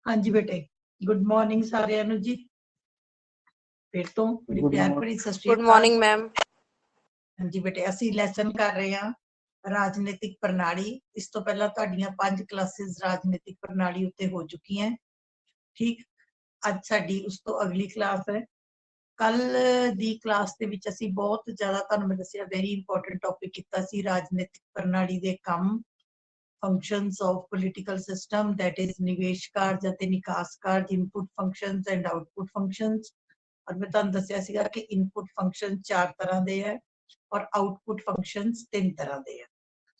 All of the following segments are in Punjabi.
हाँ जी बेटे, गुड मॉर्निंग सारिਆਂ ਨੂੰ जी। फिर तो बड़ी प्यार भरी सत श्री गुड मॉर्निंग मैम। हाँ जी बेटे, ਅਸੀਂ ਲੈਸਨ ਕਰ ਰਹੇ ਹਾਂ ਰਾਜਨੀਤਿਕ ਪ੍ਰਣਾਲੀ। ਇਸ ਤੋਂ ਪਹਿਲਾਂ ਤੁਹਾਡੀਆਂ 5 ਕਲਾਸਿਸ ਰਾਜਨੀਤਿਕ ਪ੍ਰਣਾਲੀ ਉੱਤੇ ਹੋ ਚੁੱਕੀਆਂ। ਠੀਕ, ਅੱਜ ਸਾਡੀ ਉਸ ਤੋਂ ਅਗਲੀ ਕਲਾਸ ਹੈ। ਕੱਲ ਦੀ ਕਲਾਸ ਦੇ ਵਿੱਚ ਅਸੀਂ ਬਹੁਤ ਜ਼ਿਆਦਾ ਤੁਹਾਨੂੰ ਮੈਂ ਦੱਸਿਆ ਵੈਰੀ ਇੰਪੋਰਟੈਂਟ ਟੌਪਿਕ ਕੀਤਾ ਸੀ ਰਾਜਨੀਤਿਕ ਪ੍ਰਣਾਲੀ ਦੇ ਕੰਮ, functions of political system, that is निवेश कार्य ਅਤੇ ਨਿਕਾਸ ਕਾਰਜ, input functions and output functions। और मैं ਤੁਹਾਨੂੰ ਦੱਸਿਆ ਸੀਗਾ ਕਿ input function 4 ਤਰ੍ਹਾਂ ਦੇ ਹੈ ਔਰ output functions 3 ਤਰ੍ਹਾਂ ਦੇ ਹੈ।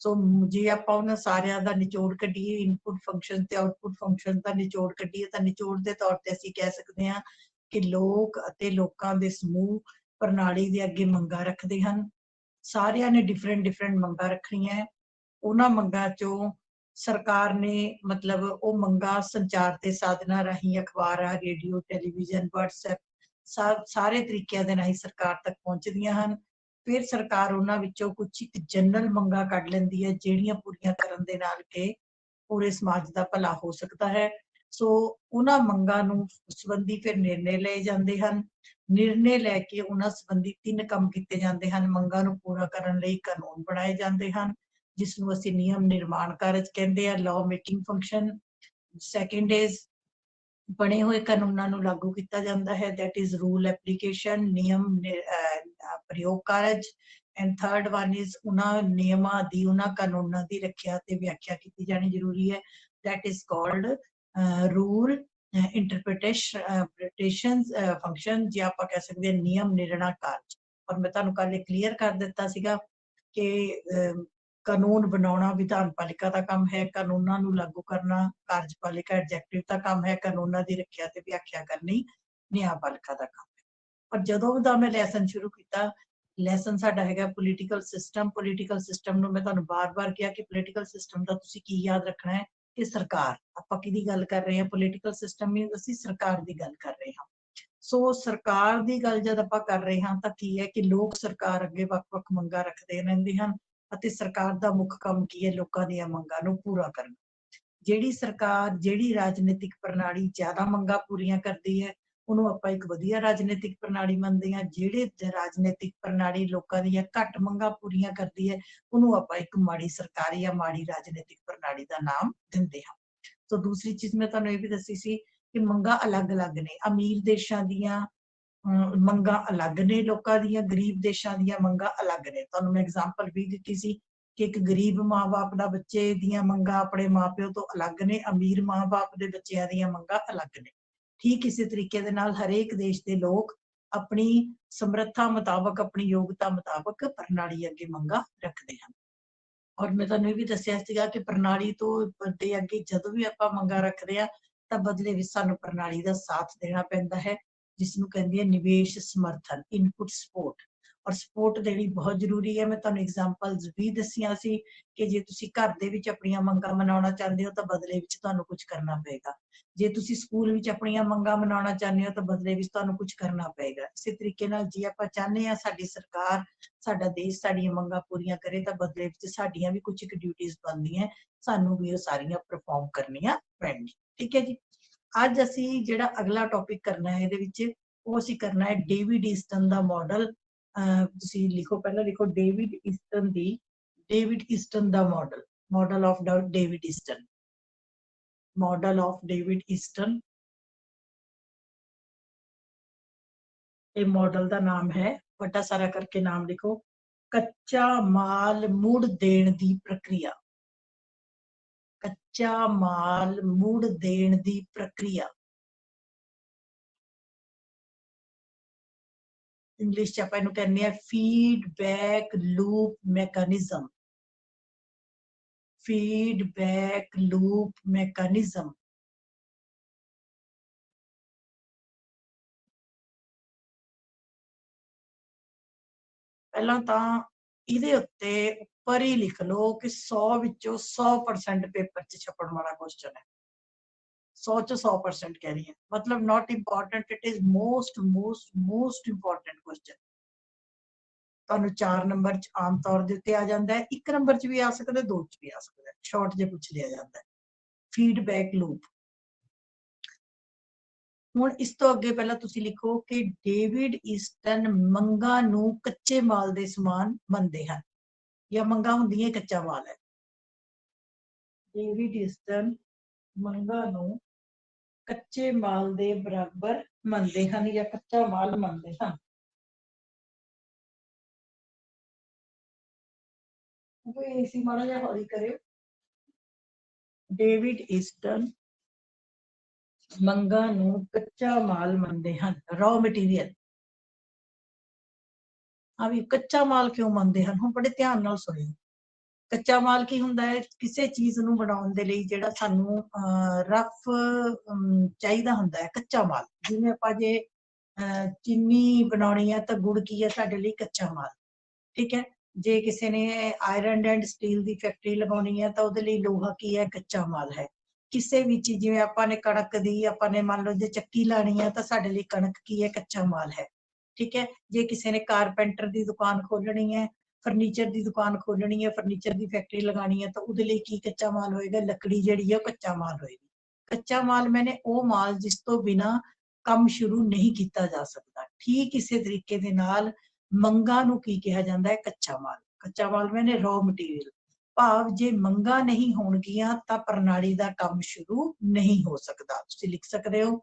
ਸੋ ਜੇ ਆਪਾਂ ਉਹਨਾਂ ਸਾਰਿਆਂ ਦਾ ਨਿਚੋੜ ਕੱਢੀਏ, input function ਤੇ output function ਦਾ ਨਿਚੋੜ ਕੱਢੀਏ ਤਾਂ ਨਿਚੋੜ ਦੇ ਤੌਰ ਤੇ ਅਸੀਂ ਕਹਿ ਸਕਦੇ ਹਾਂ ਕਿ ਲੋਕ ਅਤੇ ਲੋਕਾਂ ਦੇ ਸਮੂਹ ਪ੍ਰਣਾਲੀ ਦੇ ਅੱਗੇ ਮੰਗਾਂ ਰੱਖਦੇ ਹਨ। ਸਾਰਿਆਂ ਨੇ ਡਿਫਰੈਂਟ ਮੰਗਾਂ ਰੱਖਣੀਆਂ। ਉਹਨਾਂ ਮੰਗਾਂ ਚੋਂ ਸਰਕਾਰ ਨੇ ਮਤਲਬ ਉਹ ਮੰਗਾਂ ਸੰਚਾਰ ਦੇ ਸਾਧਨਾਂ ਰਾਹੀਂ ਅਖਬਾਰਾਂ, ਰੇਡੀਓ, ਟੈਲੀਵਿਜ਼ਨ, WhatsApp ਸਾਰੇ ਤਰੀਕਿਆਂ ਦੇ ਰਾਹੀਂ ਸਰਕਾਰ ਤੱਕ ਪਹੁੰਚਦੀਆਂ ਹਨ। ਫਿਰ ਸਰਕਾਰ ਉਹਨਾਂ ਵਿੱਚੋਂ ਕੁਝ ਇੱਕ ਜਨਰਲ ਮੰਗਾਂ ਕੱਢ ਲੈਂਦੀ ਹੈ ਜਿਹੜੀਆਂ ਪੂਰੀਆਂ ਕਰਨ ਦੇ ਨਾਲ ਕਿ ਪੂਰੇ ਸਮਾਜ ਦਾ ਭਲਾ ਹੋ ਸਕਦਾ ਹੈ। ਸੋ ਉਹਨਾਂ ਮੰਗਾਂ ਨੂੰ ਸੰਬੰਧੀ ਫਿਰ ਨਿਰਣੇ ਲਏ ਜਾਂਦੇ ਹਨ। ਨਿਰਣੇ ਲੈ ਕੇ ਉਹਨਾਂ ਸੰਬੰਧੀ 3 ਕੰਮ ਕੀਤੇ ਜਾਂਦੇ ਹਨ। ਮੰਗਾਂ ਨੂੰ ਪੂਰਾ ਕਰਨ ਲਈ ਕਾਨੂੰਨ ਬਣਾਏ ਜਾਂਦੇ ਹਨ ਜਿਸਨੂੰ ਅਸੀਂ ਨਿਯਮ ਨਿਰਮਾਣ ਕਾਰਜ ਕਹਿੰਦੇ ਆ, law making function. Second is ਬਣੇ ਹੋਏ ਕਾਨੂੰਨਾਂ ਨੂੰ ਲਾਗੂ ਕੀਤਾ ਜਾਂਦਾ ਹੈ, ਦੈਟ ਇਜ਼ ਰੂਲ ਐਪਲੀਕੇਸ਼ਨ, ਨਿਯਮ ਪ੍ਰਯੋਗ ਕਾਰਜ। ਐਂਡ ਥਰਡ ਵਨ ਇਜ਼ ਉਹਨਾਂ ਨਿਯਮਾਂ ਦੀ, ਉਹਨਾਂ ਕਾਨੂੰਨਾਂ ਦੀ ਰੱਖਿਆ ਤੇ ਵਿਆਖਿਆ ਕੀਤੀ ਜਾਣੀ ਜ਼ਰੂਰੀ ਹੈ, that is called rule interpretation function, ਜੇ ਆਪਾਂ ਕਹਿ ਸਕਦੇ ਹਾਂ ਨਿਯਮ ਨਿਰਣਾ ਕਾਰਜ। ਔਰ ਮੈਂ ਤੁਹਾਨੂੰ ਕੱਲ ਕਲੀਅਰ ਕਰ ਦਿੱਤਾ ਸੀਗਾ ਕਿ ਕਾਨੂੰਨ ਬਣਾਉਣਾ ਵਿਧਾਨ ਪਾਲਿਕਾ ਦਾ ਕੰਮ ਹੈ, ਕਾਨੂੰਨਾਂ ਨੂੰ ਲਾਗੂ ਕਰਨਾ ਕਾਰਜਪਾਲਿਕਾ ਐਗਜ਼ੈਕਟਿਵ ਦਾ ਕੰਮ ਹੈ, ਕਾਨੂੰਨਾਂ ਦੀ ਰੱਖਿਆ ਤੇ ਵਿਆਖਿਆ ਕਰਨੀ ਨਿਆਂਪਾਲਿਕਾ ਦਾ ਕੰਮ ਹੈ। ਪਰ ਜਦੋਂ ਦਾ ਮੈਂ ਲੈਸਨ ਸ਼ੁਰੂ ਕੀਤਾ, ਲੈਸਨ ਸਾਡਾ ਹੈਗਾ ਪੋਲੀਟੀਕਲ ਸਿਸਟਮ। ਪੋਲੀਟੀਕਲ ਸਿਸਟਮ ਨੂੰ ਮੈਂ ਤੁਹਾਨੂੰ ਬਾਰ-ਬਾਰ ਕਿਹਾ ਕਿ ਪੋਲੀਟੀਕਲ ਸਿਸਟਮ ਦਾ ਤੁਸੀਂ ਕੀ ਯਾਦ ਰੱਖਣਾ ਹੈ ਕਿ ਸਰਕਾਰ, ਆਪਾਂ ਕਿਹਦੀ ਗੱਲ ਕਰ ਰਹੇ ਹਾਂ, ਪੋਲੀਟੀਕਲ ਸਿਸਟਮ ਮੀਨਸ ਅਸੀਂ ਸਰਕਾਰ ਦੀ ਗੱਲ ਕਰ ਰਹੇ ਹਾਂ। ਸੋ ਸਰਕਾਰ ਦੀ ਗੱਲ ਜਦ ਆਪਾਂ ਕਰ ਰਹੇ ਹਾਂ ਤਾਂ ਕੀ ਹੈ ਕਿ ਲੋਕ ਸਰਕਾਰ ਅੱਗੇ ਵੱਖ-ਵੱਖ ਮੰਗਾਂ ਰੱਖਦੇ ਰਹਿੰਦੇ ਹਨ ਅਤੇ ਸਰਕਾਰ ਦਾ ਮੁੱਖ ਕੰਮ ਕੀ ਹੈ, ਲੋਕਾਂ ਦੀਆਂ ਮੰਗਾਂ ਨੂੰ ਪੂਰਾ ਕਰਨਾ। ਜਿਹੜੀ ਸਰਕਾਰ, ਜਿਹੜੀ ਰਾਜਨੀਤਿਕ ਪ੍ਰਣਾਲੀ ਜ਼ਿਆਦਾ ਮੰਗਾਂ ਪੂਰੀਆਂ ਕਰਦੀ ਹੈ ਉਹਨੂੰ ਆਪਾਂ ਇੱਕ ਵਧੀਆ ਰਾਜਨੀਤਿਕ ਪ੍ਰਣਾਲੀ ਮੰਨਦੇ ਹਾਂ। ਜਿਹੜੇ ਰਾਜਨੀਤਿਕ ਪ੍ਰਣਾਲੀ ਲੋਕਾਂ ਦੀਆਂ ਘੱਟ ਮੰਗਾਂ ਪੂਰੀਆਂ ਕਰਦੀ ਹੈ ਉਹਨੂੰ ਆਪਾਂ ਇੱਕ ਮਾੜੀ ਸਰਕਾਰ ਜਾਂ ਮਾੜੀ ਰਾਜਨੀਤਿਕ ਪ੍ਰਣਾਲੀ ਦਾ ਨਾਮ ਦਿੰਦੇ ਹਾਂ। ਸੋ ਦੂਸਰੀ ਚੀਜ਼ ਮੈਂ ਤੁਹਾਨੂੰ ਇਹ ਵੀ ਦੱਸੀ ਸੀ ਕਿ ਮੰਗਾਂ ਅਲੱਗ-ਅਲੱਗ ਨੇ। ਅਮੀਰ ਦੇਸ਼ਾਂ ਦੀਆਂ ਮੰਗਾਂ ਅਲੱਗ ਨੇ, ਲੋਕਾਂ ਦੀਆਂ, ਗਰੀਬ ਦੇਸ਼ਾਂ ਦੀਆਂ ਮੰਗਾਂ ਅਲੱਗ ਨੇ। ਤੁਹਾਨੂੰ ਮੈਂ ਐਗਜ਼ਾਮਪਲ ਵੀ ਦਿੱਤੀ ਸੀ ਕਿ ਇੱਕ ਗਰੀਬ ਮਾਂ-ਬਾਪ ਦਾ ਬੱਚੇ ਦੀਆਂ ਮੰਗਾਂ ਆਪਣੇ ਮਾਂ-ਪਿਓ ਤੋਂ ਅਲੱਗ ਨੇ, ਅਮੀਰ ਮਾਂ-ਬਾਪ ਦੇ ਬੱਚਿਆਂ ਦੀਆਂ ਮੰਗਾਂ ਅਲੱਗ ਨੇ। ਠੀਕ ਇਸੇ ਤਰੀਕੇ ਦੇ ਨਾਲ ਹਰੇਕ ਦੇਸ਼ ਦੇ ਲੋਕ ਆਪਣੀ ਸਮਰੱਥਾ ਮੁਤਾਬਕ, ਆਪਣੀ ਯੋਗਤਾ ਮੁਤਾਬਕ ਪ੍ਰਣਾਲੀ ਅੱਗੇ ਮੰਗਾਂ ਰੱਖਦੇ ਹਨ। ਔਰ ਮੈਂ ਤੁਹਾਨੂੰ ਇਹ ਵੀ ਦੱਸਿਆ ਸੀਗਾ ਕਿ ਪ੍ਰਣਾਲੀ ਤੋਂ ਦੇ ਅੱਗੇ ਜਦੋਂ ਵੀ ਆਪਾਂ ਮੰਗਾਂ ਰੱਖਦੇ ਹਾਂ ਤਾਂ ਬਦਲੇ ਵਿੱਚ ਸਾਨੂੰ ਪ੍ਰਣਾਲੀ ਦਾ ਸਾਥ ਦੇਣਾ ਪੈਂਦਾ ਹੈ, ਜਿਸਨੂੰ ਕਹਿੰਦੇ ਆ ਨਿਵੇਸ਼ ਸਮਰਥਨ, ਇਨਪੁਟ ਸਪੋਰਟ। ਔਰ ਸਪੋਰਟ ਦੇਣੀ ਬਹੁਤ ਜ਼ਰੂਰੀ ਹੈ। ਮੈਂ ਤੁਹਾਨੂੰ ਐਗਜ਼ਾਮਪਲਸ ਵੀ ਦੱਸੀਆਂ ਸੀ ਕਿ ਜੇ ਤੁਸੀਂ ਘਰ ਦੇ ਵਿੱਚ ਆਪਣੀਆਂ ਮੰਗਾਂ ਮਨਾਉਣਾ ਚਾਹੁੰਦੇ ਹੋ ਤਾਂ ਬਦਲੇ ਵਿੱਚ ਤੁਹਾਨੂੰ ਕੁਝ ਕਰਨਾ ਪਏਗਾ। ਜੇ ਤੁਸੀਂ ਸਕੂਲ ਵਿੱਚ ਆਪਣੀਆਂ ਮੰਗਾਂ ਮਨਾਉਣਾ ਚਾਹੁੰਦੇ ਹੋ ਤਾਂ ਬਦਲੇ ਵਿੱਚ ਤੁਹਾਨੂੰ ਕੁਝ ਕਰਨਾ ਪਏਗਾ। ਇਸੇ ਤਰੀਕੇ ਨਾਲ ਜੇ ਆਪਾਂ ਚਾਹੁੰਦੇ ਹਾਂ ਸਾਡੀ ਸਰਕਾਰ, ਸਾਡਾ ਦੇਸ਼ ਸਾਡੀਆਂ ਮੰਗਾਂ ਪੂਰੀਆਂ ਕਰੇ ਤਾਂ ਬਦਲੇ ਵਿੱਚ ਸਾਡੀਆਂ ਵੀ ਕੁਝ ਡਿਊਟੀਆਂ ਬਣਦੀਆਂ, ਸਾਨੂੰ ਵੀ ਉਹ ਸਾਰੀਆਂ ਪਰਫਾਰਮ ਕਰਨੀਆਂ ਪੈਣਗੀਆਂ। ਠੀਕ ਹੈ ਜੀ। ਅੱਜ ਅਸੀਂ ਜਿਹੜਾ ਅਗਲਾ ਟੌਪਿਕ ਕਰਨਾ ਹੈ ਇਹਦੇ ਵਿੱਚ ਉਹ ਅਸੀਂ ਕਰਨਾ ਹੈ ਡੇਵਿਡ ਈਸਟਨ ਦਾ ਮਾਡਲ। ਤੁਸੀਂ ਲਿਖੋ, ਪਹਿਲਾਂ ਲਿਖੋ David Easton the model, model of David Easton, model of David Easton. ਇਹ ਮਾਡਲ ਦਾ ਨਾਮ ਹੈ, ਵੱਡਾ ਸਾਰਾ ਕਰਕੇ ਨਾਮ ਲਿਖੋ, ਕੱਚਾ ਮਾਲ ਮੁੜ ਦੇਣ ਦੀ ਪ੍ਰਕਿਰਿਆ। ਕੱਚਾ ਮਾਲ ਮੁੜ ਦੇਣ ਦੀ ਪ੍ਰਕਿਰਿਆ, ਇੰਗਲਿਸ਼ ਚ ਆਪਾਂ ਇਹਨੂੰ ਕਹਿੰਦੇ ਆ feedback loop mechanism. Feedback loop mechanism. ਪਹਿਲਾਂ ਤਾਂ ਇਹਦੇ ਉੱਤੇ ਉੱਪਰ ਹੀ ਲਿਖ ਲਓ ਕਿ 100 ਵਿੱਚੋਂ 100% ਪੇਪਰ 'ਚ ਛਪਣ ਵਾਲਾ ਕੁਐਸਚਨ ਹੈ। 100 ਚ 100% ਕਹਿ ਰਹੀ ਹੈ, ਮਤਲਬ not important, it is most important question. ਤੁਹਾਨੂੰ 4 ਨੰਬਰ 'ਚ ਆਮ ਤੌਰ ਦੇ ਉੱਤੇ ਆ ਜਾਂਦਾ ਹੈ, 1 ਨੰਬਰ 'ਚ ਵੀ ਆ ਸਕਦਾ, 2 'ਚ ਵੀ ਆ ਸਕਦਾ, ਸ਼ਾਰਟ ਜੇ ਪੁੱਛ ਲਿਆ ਜਾਂਦਾ ਹੈ। ਫੀਡਬੈਕ ਲੂਪ, ਹੁਣ ਇਸ ਤੋਂ ਅੱਗੇ ਪਹਿਲਾਂ ਤੁਸੀਂ ਲਿਖੋ ਕਿ ਡੇਵਿਡ ਈਸਟਨ ਮੰਗਾਂ ਨੂੰ ਕੱਚੇ ਮਾਲ ਦੇ ਸਮਾਨ ਮੰਨਦੇ ਹਨ, ਜਾਂ ਮੰਗਾਂ ਹੁੰਦੀਆਂ ਕੱਚਾ ਮਾਲ ਹੈ। ਡੇਵਿਡ ਈਸਟਨ ਮੰਗਾਂ ਨੂੰ ਕੱਚੇ ਮਾਲ ਦੇ ਬਰਾਬਰ ਮੰਨਦੇ ਹਨ ਜਾਂ ਕੱਚਾ ਮਾਲ ਮੰਨਦੇ ਹਨ। ਕੋਈ ਇਸੀ ਮਾੜਾ ਜਿਹਾ ਹੌਲੀ ਕਰਿਓ। ਡੇਵਿਡ ਈਸਟਨ ਮੰਗਾਂ ਨੂੰ ਕੱਚਾ ਮਾਲ ਮੰਨਦੇ ਹਨ, ਰॉ ਮਟੀਰੀਅਲ। ਆ ਵੀ ਕੱਚਾ ਮਾਲ ਕਿਉਂ ਮੰਨਦੇ ਹਨ? ਹੁਣ ਬੜੇ ਧਿਆਨ ਨਾਲ ਸੁਣਿਓ। ਕੱਚਾ ਮਾਲ ਕੀ ਹੁੰਦਾ ਹੈ? ਕਿਸੇ ਚੀਜ਼ ਨੂੰ ਬਣਾਉਣ ਦੇ ਲਈ ਜਿਹੜਾ ਸਾਨੂੰ ਰਫ ਚਾਹੀਦਾ ਹੁੰਦਾ ਹੈ, ਕੱਚਾ ਮਾਲ। ਜਿਵੇਂ ਆਪਾਂ ਜੇ ਚੀਨੀ ਬਣਾਉਣੀ ਹੈ ਤਾਂ ਗੁੜ ਕੀ ਹੈ ਸਾਡੇ ਲਈ? ਕੱਚਾ ਮਾਲ। ਠੀਕ ਹੈ। ਜੇ ਕਿਸੇ ਨੇ iron and steel the factory ਲਗਾਉਣੀ ਹੈ ਤਾਂ ਉਹਦੇ ਲਈ ਲੋਹਾ ਕੀ ਹੈ? ਕੱਚਾ ਮਾਲ ਹੈ। ਕਿਸੇ ਵੀ ਚੀਜ਼, ਜਿਵੇਂ ਆਪਾਂ ਨੇ ਕਣਕ ਦੀ, ਆਪਾਂ ਨੇ ਮੰਨ ਲਓ ਜੇ ਚੱਕੀ ਲਾਣੀ ਹੈ ਤਾਂ ਸਾਡੇ ਲਈ ਕਣਕ ਕੀ ਹੈ? ਕੱਚਾ ਮਾਲ ਹੈ। ਠੀਕ ਹੈ। ਜੇ ਕਿਸੇ ਨੇ ਕਾਰਪੈਂਟਰ ਦੀ ਦੁਕਾਨ ਖੋਲਣੀ ਹੈ, ਫਰਨੀਚਰ ਦੀ ਦੁਕਾਨ ਖੋਲਣੀ ਹੈ, ਫਰਨੀਚਰ ਦੀ ਫੈਕਟਰੀ ਲਗਾਣੀ ਹੈ ਤਾਂ ਉਹਦੇ ਲਈ ਕੀ ਕੱਚਾ ਮਾਲ ਹੋਏਗਾ? ਲੱਕੜੀ ਜਿਹੜੀ ਹੈ ਉਹ ਕੱਚਾ ਮਾਲ ਹੋਏਗੀ। ਕੱਚਾ ਮਾਲ ਮੈਨੇ ਉਹ ਮਾਲ ਜਿਸ ਤੋਂ ਬਿਨਾ ਕੰਮ ਸ਼ੁਰੂ ਨਹੀਂ ਕੀਤਾ ਜਾ ਸਕਦਾ। ਠੀਕ ਇਸੇ ਤਰੀਕੇ ਦੇ ਨਾਲ ਮੰਗਾਂ ਨੂੰ ਕੀ ਕਿਹਾ ਜਾਂਦਾ ਹੈ? ਕੱਚਾ ਮਾਲ। ਕੱਚਾ ਮਾਲ ਮੈਨੇ ਰॉ ਮਟੀਰੀਅਲ। ਭਾਵ ਜੇ ਮੰਗਾਂ ਨਹੀਂ ਹੋਣਗੀਆਂ ਤਾਂ ਪ੍ਰਣਾਲੀ ਦਾ ਕੰਮ ਸ਼ੁਰੂ ਨਹੀਂ ਹੋ ਸਕਦਾ। ਤੁਸੀਂ ਲਿਖ ਸਕਦੇ ਹੋ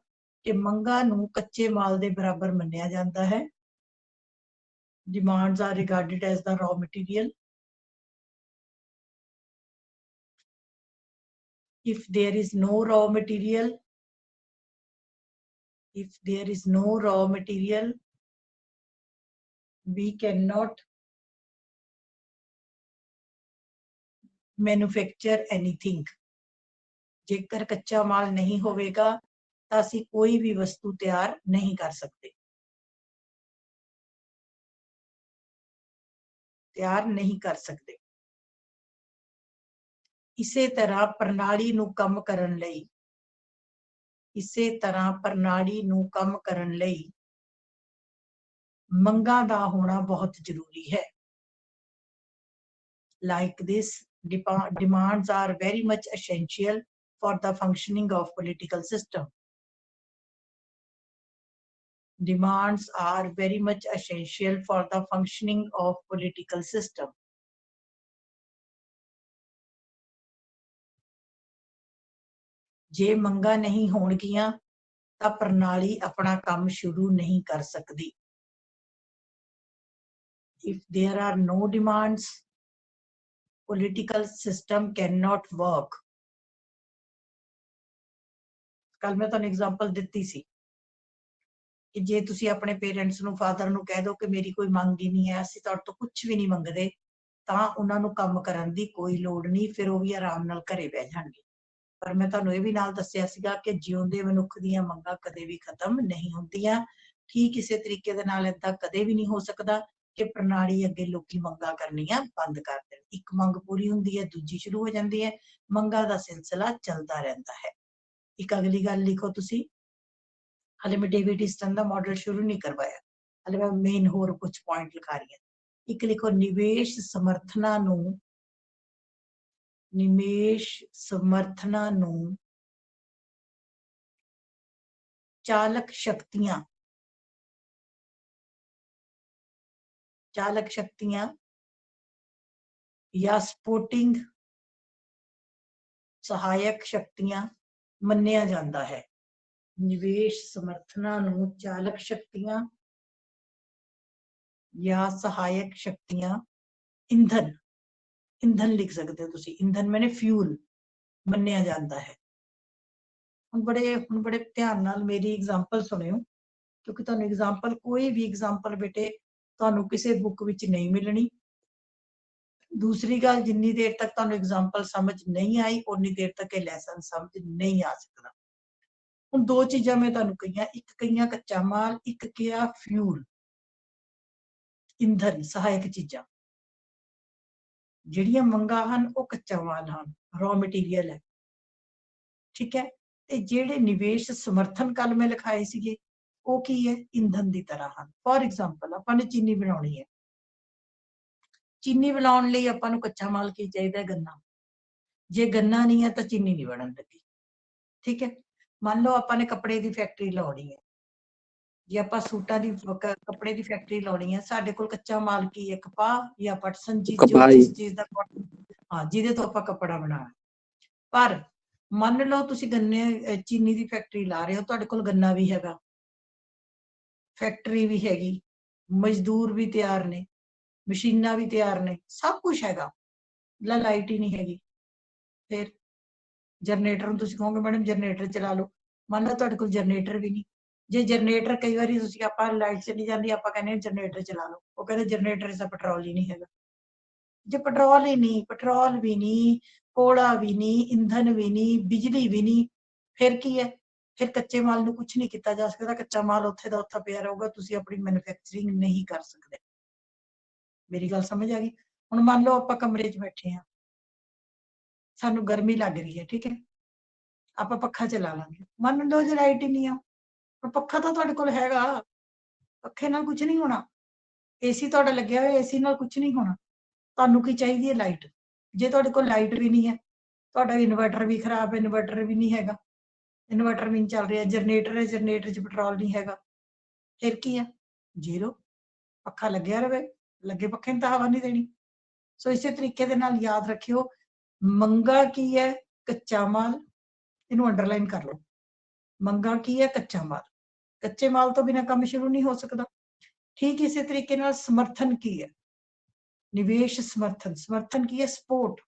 ਕਿ ਮੰਗਾਂ ਨੂੰ ਕੱਚੇ ਮਾਲ ਦੇ ਬਰਾਬਰ ਮੰਨਿਆ ਜਾਂਦਾ ਹੈ। Demands are regarded as the raw material. If there is no raw material, we cannot manufacture anything. ਜੇਕਰ ਕੱਚਾ ਮਾਲ ਨਹੀਂ ਹੋਵੇਗਾ ਤਾਂ ਅਸੀਂ ਕੋਈ ਵੀ ਵਸਤੂ ਤਿਆਰ ਨਹੀਂ ਕਰ ਸਕਦੇ, ਤਿਆਰ ਨਹੀਂ ਕਰ ਸਕਦੇ। ਇਸੇ ਤਰ੍ਹਾਂ ਪ੍ਰਣਾਲੀ ਨੂੰ ਕੰਮ ਕਰਨ ਲਈ, ਮੰਗਾਂ ਦਾ ਹੋਣਾ ਬਹੁਤ ਜ਼ਰੂਰੀ ਹੈ। Like this, demands are very much essential for the functioning of political system. Demands are very much essential for the functioning of political system. ਜੇ ਮੰਗਾਂ ਨਹੀਂ ਹੋਣਗੀਆਂ ਤਾਂ ਪ੍ਰਣਾਲੀ ਆਪਣਾ ਕੰਮ ਸ਼ੁਰੂ ਨਹੀਂ ਕਰ ਸਕਦੀ। If there are no demands, political system cannot work. ਕੱਲ ਮੈਂ ਤੁਹਾਨੂੰ ਐਗਜ਼ਾਮਪਲ ਦਿੱਤੀ ਸੀ ਕਿ ਜੇ ਤੁਸੀਂ ਆਪਣੇ ਪੇਰੈਂਟਸ ਨੂੰ, ਫਾਦਰ ਨੂੰ ਕਹਿ ਦਿਓ ਕਿ ਮੇਰੀ ਕੋਈ ਮੰਗ ਹੀ ਨਹੀਂ ਹੈ, ਅਸੀਂ ਤੁਹਾਡੇ ਤੋਂ ਕੁਝ ਵੀ ਨਹੀਂ ਮੰਗਦੇ, ਤਾਂ ਉਹਨਾਂ ਨੂੰ ਕੰਮ ਕਰਨ ਦੀ ਕੋਈ ਲੋੜ ਨਹੀਂ, ਫਿਰ ਉਹ ਵੀ ਆਰਾਮ ਨਾਲ ਘਰੇ ਬਹਿ ਜਾਣਗੇ। ਪਰ ਮੈਂ ਤੁਹਾਨੂੰ ਇਹ ਵੀ ਨਾਲ ਦੱਸਿਆ ਸੀਗਾ ਕਿ ਜਿਉਂਦੇ ਮਨੁੱਖ ਦੀਆਂ ਮੰਗਾਂ ਕਦੇ ਵੀ ਖਤਮ ਨਹੀਂ ਹੁੰਦੀਆਂ। ਠੀਕ ਇਸੇ ਤਰੀਕੇ ਦੇ ਨਾਲ ਏਦਾਂ ਕਦੇ ਵੀ ਨਹੀਂ ਹੋ ਸਕਦਾ ਕਿ ਪ੍ਰਣਾਲੀ ਅੱਗੇ ਲੋਕੀ ਮੰਗਾਂ ਕਰਨੀਆਂ ਬੰਦ ਕਰ ਦੇਣ। ਇੱਕ ਮੰਗ ਪੂਰੀ ਹੁੰਦੀ ਹੈ, ਦੂਜੀ ਸ਼ੁਰੂ ਹੋ ਜਾਂਦੀ ਹੈ, ਮੰਗਾਂ ਦਾ ਸਿਲਸਿਲਾ ਚੱਲਦਾ ਰਹਿੰਦਾ ਹੈ। ਇੱਕ ਅਗਲੀ ਗੱਲ ਲਿਖੋ ਤੁਸੀਂ। ਹਾਲੇ ਮੈਂ ਡੇਵਿਡ ਈਸਟਨ ਦਾ ਮਾਡਲ ਸ਼ੁਰੂ ਨਹੀਂ ਕਰਵਾਇਆ, ਹਾਲੇ ਮੈਂ ਮੇਨ ਹੋਰ ਕੁਝ ਪੁਆਇੰਟ ਲਿਖਾ ਰਹੀ ਹਾਂ। ਇੱਕ ਲਿਖੋ, ਨਿਵੇਸ਼ ਸਮਰਥਨਾਂ ਨੂੰ ਚਾਲਕ ਸ਼ਕਤੀਆਂ ਜਾਂ ਸਪੋਰਟਿੰਗ ਸਹਾਇਕ ਸ਼ਕਤੀਆਂ ਮੰਨਿਆ ਜਾਂਦਾ ਹੈ। ਨਿਵੇਸ਼ ਸਮਰਥਨਾਂ ਨੂੰ ਚਾਲਕ ਸ਼ਕਤੀਆਂ ਜਾਂ ਸਹਾਇਕ ਸ਼ਕਤੀਆਂ, ਇੰਧਨ ਲਿਖ ਸਕਦੇ ਹੋ ਤੁਸੀਂ। ਇੰਧਨ ਮੈਨੇ ਫਿਊਲ ਮੰਨਿਆ ਜਾਂਦਾ ਹੈ। ਹੁਣ ਬੜੇ ਧਿਆਨ ਨਾਲ ਮੇਰੀ ਐਗਜ਼ਾਮਪਲ ਸੁਣਿਓ, ਕਿਉਂਕਿ ਤੁਹਾਨੂੰ ਐਗਜ਼ਾਮਪਲ, ਕੋਈ ਵੀ ਐਗਜ਼ਾਮਪਲ ਬੇਟੇ ਤੁਹਾਨੂੰ ਕਿਸੇ ਬੁੱਕ ਵਿੱਚ ਨਹੀਂ ਮਿਲਣੀ। ਦੂਸਰੀ ਗੱਲ, ਜਿੰਨੀ ਦੇਰ ਤੱਕ ਤੁਹਾਨੂੰ ਐਗਜ਼ਾਮਪਲ ਸਮਝ ਨਹੀਂ ਆਈ ਉਨੀ ਦੇਰ ਤੱਕ ਇਹ ਲੈਸਨ ਸਮਝ ਨਹੀਂ ਆ ਸਕਦਾ। ਹੁਣ ਦੋ ਚੀਜ਼ਾਂ ਮੈਂ ਤੁਹਾਨੂੰ ਕਹੀਆਂ, ਇੱਕ ਕਹੀਆਂ ਕੱਚਾ ਮਾਲ, ਇੱਕ ਕਿਹਾ ਫਿਊਲ, ਇੰਧਨ, ਸਹਾਇਕ ਚੀਜ਼ਾਂ। ਜਿਹੜੀਆਂ ਮੰਗਾਂ ਹਨ ਉਹ ਕੱਚਾ ਮਾਲ ਹਨ, ਰॉ ਮਟੀਰੀਅਲ ਹੈ। ਠੀਕ ਹੈ। ਤੇ ਜਿਹੜੇ ਨਿਵੇਸ਼ ਸਮਰਥਨ ਕੱਲ ਮੈਂ ਲਿਖਾਏ ਸੀਗੇ ਉਹ ਕੀ ਹੈ? ਇੰਧਨ ਦੀ ਤਰ੍ਹਾਂ ਹਨ। ਫੋਰ ਐਗਜ਼ਾਮਪਲ, ਆਪਾਂ ਨੇ ਚੀਨੀ ਬਣਾਉਣੀ ਹੈ। ਚੀਨੀ ਬਣਾਉਣ ਲਈ ਆਪਾਂ ਨੂੰ ਕੱਚਾ ਮਾਲ ਕੀ ਚਾਹੀਦਾ? ਗੰਨਾ। ਜੇ ਗੰਨਾ ਨਹੀਂ ਹੈ ਤਾਂ ਚੀਨੀ ਨਹੀਂ ਬਣਨ ਲੱਗੀ। ਠੀਕ ਹੈ। ਮੰਨ ਲਓ ਆਪਾਂ ਨੇ ਕੱਪੜੇ ਦੀ ਫੈਕਟਰੀ ਲਾਉਣੀ ਹੈ, ਜੇ ਆਪਾਂ ਸੂਟਾਂ ਦੀ ਕੱਪੜੇ ਦੀ ਫੈਕਟਰੀ ਲਾਉਣੀ ਹੈ, ਸਾਡੇ ਕੋਲ ਕੱਚਾ ਮਾਲ ਕੀ ਹੈ? ਕਪਾਹ ਜਾਂ ਪਟਸਨ, ਜੋ ਜਿਸ ਚੀਜ਼ ਦਾ ਹਾਂ ਜਿਹਦੇ ਤੋਂ ਆਪਾਂ ਕੱਪੜਾ ਬਣਾਉਣਾ। ਪਰ ਮੰਨ ਲਓ ਤੁਸੀਂ ਗੰਨੇ ਚੀਨੀ ਦੀ ਫੈਕਟਰੀ ਲਾ ਰਹੇ ਹੋ, ਤੁਹਾਡੇ ਕੋਲ ਗੰਨਾ ਵੀ ਹੈਗਾ, ਫੈਕਟਰੀ ਵੀ ਹੈਗੀ, ਮਜ਼ਦੂਰ ਵੀ ਤਿਆਰ ਨੇ, ਮਸ਼ੀਨਾਂ ਵੀ ਤਿਆਰ ਨੇ, ਸਭ ਕੁਝ ਹੈਗਾ, ਲਾਈਟ ਹੀ ਨਹੀਂ ਹੈਗੀ। ਫਿਰ ਜਨਰੇਟਰ ਨੂੰ ਤੁਸੀਂ ਕਹੋਗੇ ਮੈਡਮ ਜਨਰੇਟਰ ਚਲਾ ਲਓ, ਮੰਨ ਲਓ ਤੁਹਾਡੇ ਕੋਲ ਜਨਰੇਟਰ ਵੀ ਨਹੀਂ। ਜੇ ਜਨਰੇਟਰ, ਕਈ ਵਾਰੀ ਤੁਸੀਂ ਆਪਾਂ ਲਾਈਟ ਚਲੀ ਜਾਂਦੀ, ਆਪਾਂ ਕਹਿੰਦੇ ਜਨਰੇਟਰ ਚਲਾ ਲਓ, ਉਹ ਕਹਿੰਦੇ ਜਨਰੇਟਰ ਦਾ ਪੈਟਰੋਲ ਹੀ ਨਹੀਂ ਹੈਗਾ। ਜੇ ਪੈਟਰੋਲ ਹੀ ਨਹੀਂ, ਪੈਟਰੋਲ ਵੀ ਨਹੀਂ, ਕੋਲਾ ਵੀ ਨਹੀਂ, ਇੰਧਨ ਵੀ ਨਹੀਂ, ਬਿਜਲੀ ਵੀ ਨਹੀਂ, ਫਿਰ ਕੀ ਹੈ? ਫਿਰ ਕੱਚੇ ਮਾਲ ਨੂੰ ਕੁਝ ਨਹੀਂ ਕੀਤਾ ਜਾ ਸਕਦਾ, ਕੱਚਾ ਮਾਲ ਉੱਥੇ ਦਾ ਉੱਥੇ ਪਿਆ ਰਹੂਗਾ, ਤੁਸੀਂ ਆਪਣੀ ਮੈਨੂਫੈਕਚਰਿੰਗ ਨਹੀਂ ਕਰ ਸਕਦੇ। ਮੇਰੀ ਗੱਲ ਸਮਝ ਆ ਗਈ? ਹੁਣ ਮੰਨ ਲਓ ਆਪਾਂ ਕਮਰੇ 'ਚ ਬੈਠੇ ਹਾਂ, ਸਾਨੂੰ ਗਰਮੀ ਲੱਗ ਰਹੀ ਹੈ, ਠੀਕ ਹੈ, ਆਪਾਂ ਪੱਖਾ ਚਲਾ ਲਾਂਗੇ, ਮੰਨ ਲਓ ਜੇ ਲਾਈਟ ਹੀ ਨਹੀਂ ਆ, ਪਰ ਪੱਖਾ ਤਾਂ ਤੁਹਾਡੇ ਕੋਲ ਹੈਗਾ, ਪੱਖੇ ਨਾਲ ਕੁਝ ਨਹੀਂ ਹੋਣਾ, ਏਸੀ ਤੁਹਾਡਾ ਲੱਗਿਆ ਹੋਇਆ, ਏਸੀ ਨਾਲ ਕੁਝ ਨਹੀਂ ਹੋਣਾ, ਤੁਹਾਨੂੰ ਕੀ ਚਾਹੀਦੀ ਹੈ? ਲਾਈਟ। ਜੇ ਤੁਹਾਡੇ ਕੋਲ ਲਾਈਟ ਵੀ ਨਹੀਂ ਹੈ, ਤੁਹਾਡਾ ਇਨਵਰਟਰ ਵੀ ਖਰਾਬ ਹੈ, ਇਨਵਰਟਰ ਵੀ ਨਹੀਂ ਹੈਗਾ, ਇਨਵਰਟਰ ਵੀ ਨਹੀਂ ਚੱਲ ਰਿਹਾ, ਜਨਰੇਟਰ ਹੈ, ਜਨਰੇਟਰ 'ਚ ਪੈਟਰੋਲ ਨਹੀਂ ਹੈਗਾ, ਫਿਰ ਕੀ ਹੈ? ਜ਼ੀਰੋ। ਪੱਖਾ ਲੱਗਿਆ ਰਵੇ, ਲੱਗੇ ਪੱਖੇ ਨੂੰ ਤਾਂ ਹਵਾ ਨਹੀਂ ਦੇਣੀ। ਸੋ ਇਸੇ ਤਰੀਕੇ ਦੇ ਨਾਲ ਯਾਦ ਰੱਖਿਓ, ਮੰਗਾ ਕੀ ਹੈ? ਕੱਚਾ ਮਾਲ। ਇਹਨੂੰ ਅੰਡਰਲਾਈਨ ਕਰ ਲਓ, ਮੰਗਾ ਕੀ ਹੈ? ਕੱਚਾ ਮਾਲ। ਕੱਚੇ ਮਾਲ ਤੋਂ ਬਿਨਾਂ ਕੰਮ ਸ਼ੁਰੂ ਨਹੀਂ ਹੋ ਸਕਦਾ। ਠੀਕ ਇਸੇ ਤਰੀਕੇ ਨਾਲ ਸਮਰਥਨ ਕੀ ਹੈ? ਨਿਵੇਸ਼ ਸਮਰਥਨ। ਸਮਰਥਨ ਕੀ ਹੈ? ਸਪੋਰਟ।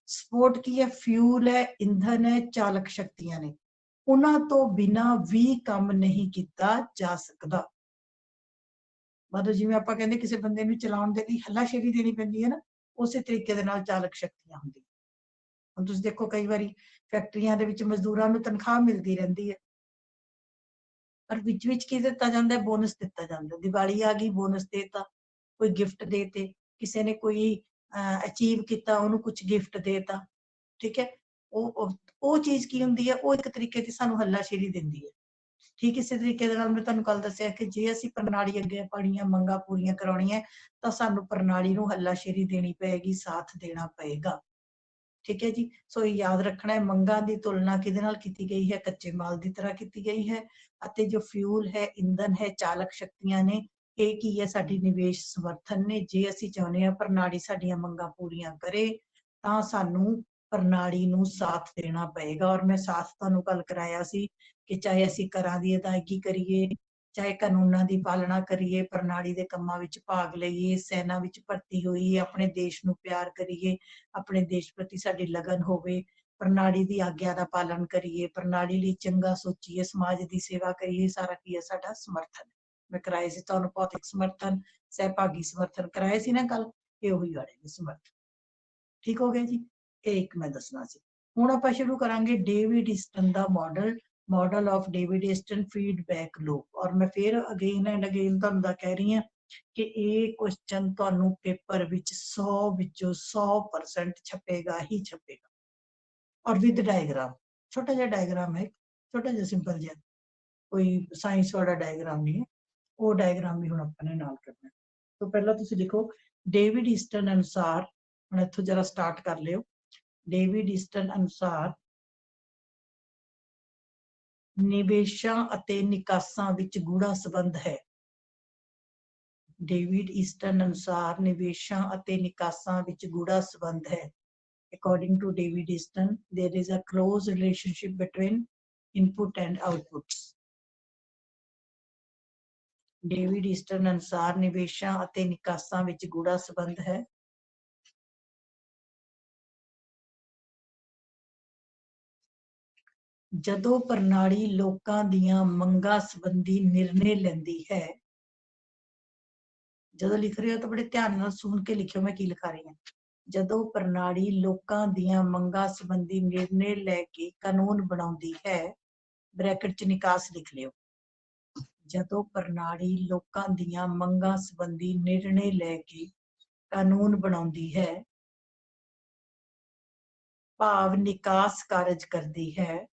ਸਪੋਰਟ ਕੀ ਹੈ? ਫਿਊਲ ਹੈ, ਇੰਧਨ ਹੈ, ਚਾਲਕ ਸ਼ਕਤੀਆਂ ਨੇ, ਉਹਨਾਂ ਤੋਂ ਬਿਨਾਂ ਵੀ ਕੰਮ ਨਹੀਂ ਕੀਤਾ ਜਾ ਸਕਦਾ। ਮਤਲਬ ਜਿਵੇਂ ਆਪਾਂ ਕਹਿੰਦੇ ਕਿਸੇ ਬੰਦੇ ਨੂੰ ਚਲਾਉਣ ਦੇ ਲਈ ਹੱਲਾਸ਼ੇਰੀ ਦੇਣੀ ਪੈਂਦੀ ਹੈ ਨਾ, ਉਸੇ ਤਰੀਕੇ ਦੇ ਨਾਲ ਚਾਲਕ ਸ਼ਕਤੀਆਂ ਹੁੰਦੀਆਂ। ਹੁਣ ਤੁਸੀਂ ਦੇਖੋ ਕਈ ਵਾਰੀ ਫੈਕਟਰੀਆਂ ਦੇ ਵਿੱਚ ਮਜ਼ਦੂਰਾਂ ਨੂੰ ਤਨਖਾਹ ਮਿਲਦੀ ਰਹਿੰਦੀ ਹੈ, ਪਰ ਵਿੱਚ ਕੀ ਦਿੱਤਾ ਜਾਂਦਾ ਹੈ? ਬੋਨਸ ਦਿੱਤਾ ਜਾਂਦਾ। ਦੀਵਾਲੀ ਆ ਗਈ, ਬੋਨਸ ਦੇਤਾ, ਕੋਈ ਗਿਫਟ ਦੇਤੇ, ਕਿਸੇ ਨੇ ਕੋਈ ਅਚੀਵ ਕੀਤਾ, ਉਹਨੂੰ ਕੁਝ ਗਿਫਟ ਦੇਤਾ, ਠੀਕ ਹੈ। ਉਹ ਚੀਜ਼ ਕੀ ਹੁੰਦੀ ਹੈ? ਉਹ ਇੱਕ ਤਰੀਕੇ ਦੀ ਸਾਨੂੰ ਹੱਲਾਸ਼ੇਰੀ ਦਿੰਦੀ ਹੈ। ਠੀਕ ਇਸੇ ਤਰੀਕੇ ਦੇ ਨਾਲ ਮੈਂ ਤੁਹਾਨੂੰ ਕੱਲ ਦੱਸਿਆ ਕਿ ਜੇ ਅਸੀਂ ਪ੍ਰਣਾਲੀ ਅੱਗੇ ਆਪਣੀਆਂ ਮੰਗਾਂ ਪੂਰੀਆਂ ਕਰਾਉਣੀਆਂ, ਤਾਂ ਸਾਨੂੰ ਪ੍ਰਣਾਲੀ ਨੂੰ ਹੱਲਾਸ਼ੇਰੀ ਦੇਣੀ ਪਏਗੀ, ਸਾਥ ਦੇਣਾ ਪਏਗਾ, ਠੀਕ ਹੈ ਜੀ। ਸੋ ਇਹ ਯਾਦ ਰੱਖਣਾ ਹੈ, ਮੰਗਾਂ ਦੀ ਤੁਲਨਾ ਕਿਹਦੇ ਨਾਲ ਕੀਤੀ ਗਈ ਹੈ? ਕੱਚੇ ਮਾਲ ਦੀ ਤਰ੍ਹਾਂ ਕੀਤੀ ਗਈ ਹੈ। ਅਤੇ ਜੋ ਫਿਊਲ ਹੈ, ਇੰਧਨ ਹੈ, ਚਾਲਕ ਸ਼ਕਤੀਆਂ ਨੇ, ਇਹ ਕੀ ਹੈ? ਸਾਡੀ ਨਿਵੇਸ਼ ਸਮਰਥਨ ਨੇ। ਜੇ ਅਸੀਂ ਚਾਹੁੰਦੇ ਹਾਂ ਪ੍ਰਣਾਲੀ ਸਾਡੀਆਂ ਮੰਗਾਂ ਪੂਰੀਆਂ ਕਰੇ, ਤਾਂ ਸਾਨੂੰ ਪ੍ਰਣਾਲੀ ਨੂੰ ਸਾਥ ਦੇਣਾ ਪਏਗਾ। ਔਰ ਮੈਂ ਸਾਥ ਤੁਹਾਨੂੰ ਕੱਲ ਕਰਾਇਆ ਸੀ ਕਿ ਚਾਹੇ ਅਸੀਂ ਕਰਾਂ ਦੀ ਅਦਾਇਗੀ ਕਰੀਏ, ਚਾਹੇ ਕਾਨੂੰਨਾਂ ਦੀ ਪਾਲਣਾ ਕਰੀਏ, ਪ੍ਰਣਾਲੀ ਦੇ ਕੰਮਾਂ ਵਿੱਚ ਭਾਗ ਲਈਏ, ਸੈਨਾ ਵਿੱਚ ਭਰਤੀ ਹੋਈਏ, ਆਪਣੇ ਦੇਸ਼ ਨੂੰ ਪਿਆਰ ਕਰੀਏ, ਆਪਣੇ ਦੇਸ਼ ਪ੍ਰਤੀ ਸਾਡੀ ਲਗਨ ਹੋਵੇ, ਪ੍ਰਣਾਲੀ ਦੀ ਆਗਿਆ ਦਾ ਪਾਲਣ ਕਰੀਏ, ਪ੍ਰਣਾਲੀ ਲਈ ਚੰਗਾ ਸੋਚੀਏ, ਸਮਾਜ ਦੀ ਸੇਵਾ ਕਰੀਏ, ਸਾਰਾ ਕੀ ਹੈ? ਸਾਡਾ ਸਮਰਥਨ। ਮੈਂ ਕਰਾਏ ਸੀ ਤੁਹਾਨੂੰ ਭੌਤਿਕ ਸਮਰਥਨ, ਸਹਿਭਾਗੀ ਸਮਰਥਨ ਕਰਾਏ ਸੀ ਨਾ ਕੱਲ, ਇਹ ਉਹੀ ਵਾਲੇ ਨੇ ਸਮਰਥਨ। ਠੀਕ ਹੋ ਗਿਆ ਜੀ? ਇਹ ਇੱਕ ਮੈਂ ਦੱਸਣਾ ਸੀ। ਹੁਣ ਆਪਾਂ ਸ਼ੁਰੂ ਕਰਾਂਗੇ David Easton the model of David Easton feedback loop. ਔਰ ਮੈਂ ਫਿਰ ਅਗੇਨ ਐਂਡ ਅਗੇਨ ਤੁਹਾਨੂੰ ਦਾ ਕਹਿ ਰਹੀ ਹਾਂ ਕਿ ਇਹ ਕੁਐਸਚਨ ਤੁਹਾਨੂੰ ਪੇਪਰ ਵਿੱਚ 100 ਵਿੱਚੋਂ 100% ਛਪੇਗਾ ਹੀ ਛਪੇਗਾ। ਔਰ ਵਿਦ ਡਾਇਗਰਾਮ, ਛੋਟਾ ਜਿਹਾ ਡਾਇਗਰਾਮ ਹੈ, ਛੋਟਾ ਜਿਹਾ ਸਿੰਪਲ ਜਿਹਾ, ਕੋਈ ਸਾਇੰਸ ਵਾਲਾ ਡਾਇਗਰਾਮ ਨਹੀਂ ਹੈ, ਉਹ ਡਾਇਗਰਾਮ ਵੀ ਹੁਣ ਆਪਾਂ ਨੇ ਨਾਲ ਕਰਨਾ। तो पहला तुसी लिखो डेविड ईस्टन अनुसार, ਹੁਣ ਇੱਥੋਂ ਜਰਾ ਸਟਾਰਟ ਕਰ ਲਿਓ। ਡੇਵਿਡ ਈਸਟਨ ਅਨੁਸਾਰ ਨਿਵੇਸ਼ਾਂ ਅਤੇ ਨਿਕਾਸਾਂ ਵਿੱਚ ਗੂੜਾ ਸੰਬੰਧ ਹੈ। ਡੇਵਿਡ ਈਸਟਨ ਅਨੁਸਾਰ ਨਿਵੇਸ਼ਾਂ ਅਤੇ ਨਿਕਾਸਾਂ ਵਿੱਚ ਗੂੜਾ ਸੰਬੰਧ ਹੈ। According to David Easton, there is a close relationship between input and outputs. David Easton ਅਨੁਸਾਰ ਨਿਵੇਸ਼ਾਂ ਅਤੇ ਨਿਕਾਸਾਂ ਵਿੱਚ ਗੂੜਾ ਸੰਬੰਧ ਹੈ। ਜਦੋਂ ਪ੍ਰਣਾਲੀ ਲੋਕਾਂ ਦੀਆਂ ਮੰਗਾਂ ਸੰਬੰਧੀ ਨਿਰਣੇ ਲੈਂਦੀ ਹੈ, ਜਦੋਂ ਲਿਖ ਰਹੇ ਹੋ ਤਾਂ ਬੜੇ ਧਿਆਨ ਨਾਲ ਸੁਣ ਕੇ ਲਿਖਿਓ ਮੈਂ ਕੀ ਲਿਖਾ ਰਹੀ ਹਾਂ। ਜਦੋਂ ਪ੍ਰਣਾਲੀ ਲੋਕਾਂ ਦੀਆਂ ਮੰਗਾਂ ਸੰਬੰਧੀ ਨਿਰਣੇ ਲੈ ਕੇ ਕਾਨੂੰਨ ਬਣਾਉਂਦੀ ਹੈ, ਬ੍ਰੈਕਟ 'ਚ ਨਿਕਾਸ ਲਿਖ ਲਿਓ। ਜਦੋਂ ਪ੍ਰਣਾਲੀ ਲੋਕਾਂ ਦੀਆਂ ਮੰਗਾਂ ਸੰਬੰਧੀ ਨਿਰਣੇ ਲੈ ਕੇ ਕਾਨੂੰਨ ਬਣਾਉਂਦੀ ਹੈ, ਭਾਵ ਨਿਕਾਸ ਕਾਰਜ ਕਰਦੀ ਹੈ,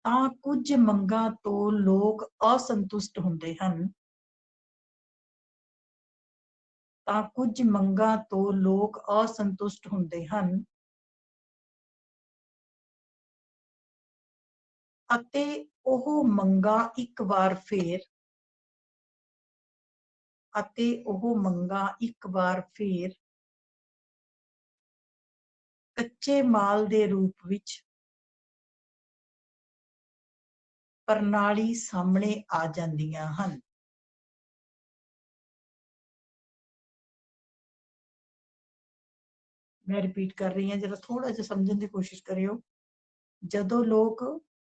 ਤਾਂ ਕੁਝ ਮੰਗਾਂ ਤੋਂ ਲੋਕ ਅਸੰਤੁਸ਼ਟ ਹੁੰਦੇ ਹਨ। ਤਾਂ ਕੁਝ ਮੰਗਾਂ ਤੋਂ ਲੋਕ ਅਸੰਤੁਸ਼ਟ ਹੁੰਦੇ ਹਨ ਅਤੇ ਉਹ ਮੰਗਾਂ ਇੱਕ ਵਾਰ ਫੇਰ ਕੱਚੇ ਮਾਲ ਦੇ ਰੂਪ ਵਿੱਚ ਪ੍ਰਣਾਲੀ ਸਾਹਮਣੇ ਆ ਜਾਂਦੀਆਂ ਹਨ। ਮੈਂ ਰਿਪੀਟ ਕਰ ਰਹੀ ਹਾਂ, ਜਰਾ ਥੋੜਾ ਜਿਹਾ ਸਮਝਣ ਦੀ ਕੋਸ਼ਿਸ਼ ਕਰਿਓ। ਜਦੋਂ ਲੋਕ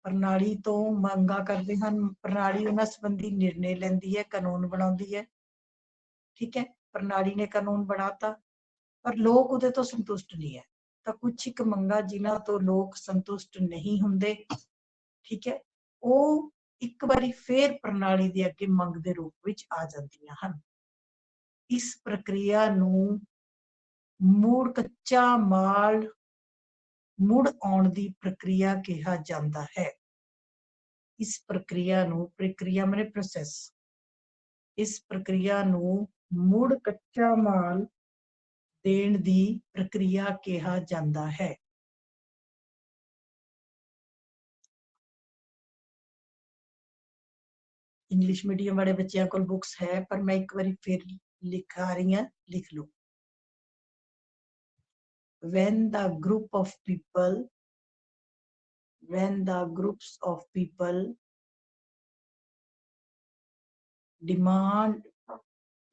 ਪ੍ਰਣਾਲੀ ਤੋਂ ਮੰਗਾਂ ਕਰਦੇ ਹਨ, ਪ੍ਰਣਾਲੀ ਉਹਨਾਂ ਸੰਬੰਧੀ ਨਿਰਣੇ ਲੈਂਦੀ ਹੈ, ਕਾਨੂੰਨ ਬਣਾਉਂਦੀ ਹੈ। ਠੀਕ ਹੈ, ਪ੍ਰਣਾਲੀ ਨੇ ਕਾਨੂੰਨ ਬਣਾਤਾ, ਪਰ ਲੋਕ ਉਹਦੇ ਤੋਂ ਸੰਤੁਸ਼ਟ ਨਹੀਂ ਹੈ। ਤਾਂ ਕੁਝ ਇੱਕ ਮੰਗਾਂ ਜਿਨ੍ਹਾਂ ਤੋਂ ਲੋਕ ਸੰਤੁਸ਼ਟ ਨਹੀਂ ਹੁੰਦੇ, ਠੀਕ ਹੈ, ਉਹ ਇੱਕ ਵਾਰੀ ਫੇਰ ਪ੍ਰਣਾਲੀ ਦੇ ਅੱਗੇ ਮੰਗ ਦੇ ਰੂਪ ਵਿੱਚ ਆ ਜਾਂਦੀਆਂ ਹਨ। ਇਸ ਪ੍ਰਕਿਰਿਆ ਨੂੰ ਮੁੜ ਕੱਚਾ ਮਾਲ ਮੁੜ ਆਉਣ ਦੀ ਪ੍ਰਕਿਰਿਆ ਕਿਹਾ ਜਾਂਦਾ ਹੈ। ਇਸ ਪ੍ਰਕਿਰਿਆ ਨੂੰ, ਪ੍ਰਕਿਰਿਆ ਮਾਨੇ ਪ੍ਰੋਸੈਸ, ਇਸ ਪ੍ਰਕਿਰਿਆ ਨੂੰ ਮੁੜ ਕੱਚਾ ਮਾਲ ਦੇਣ ਦੀ ਪ੍ਰਕਿਰਿਆ ਕਿਹਾ ਜਾਂਦਾ ਹੈ। ਇੰਗਲਿਸ਼ ਮੀਡੀਅਮ ਵਾਲੇ ਬੱਚਿਆਂ ਕੋਲ ਬੁੱਕਸ ਹੈ, ਪਰ ਮੈਂ ਇੱਕ ਵਾਰੀ ਫਿਰ ਲਿਖਾ ਰਹੀ ਹਾਂ, ਲਿਖ ਲਓ। when the groups of people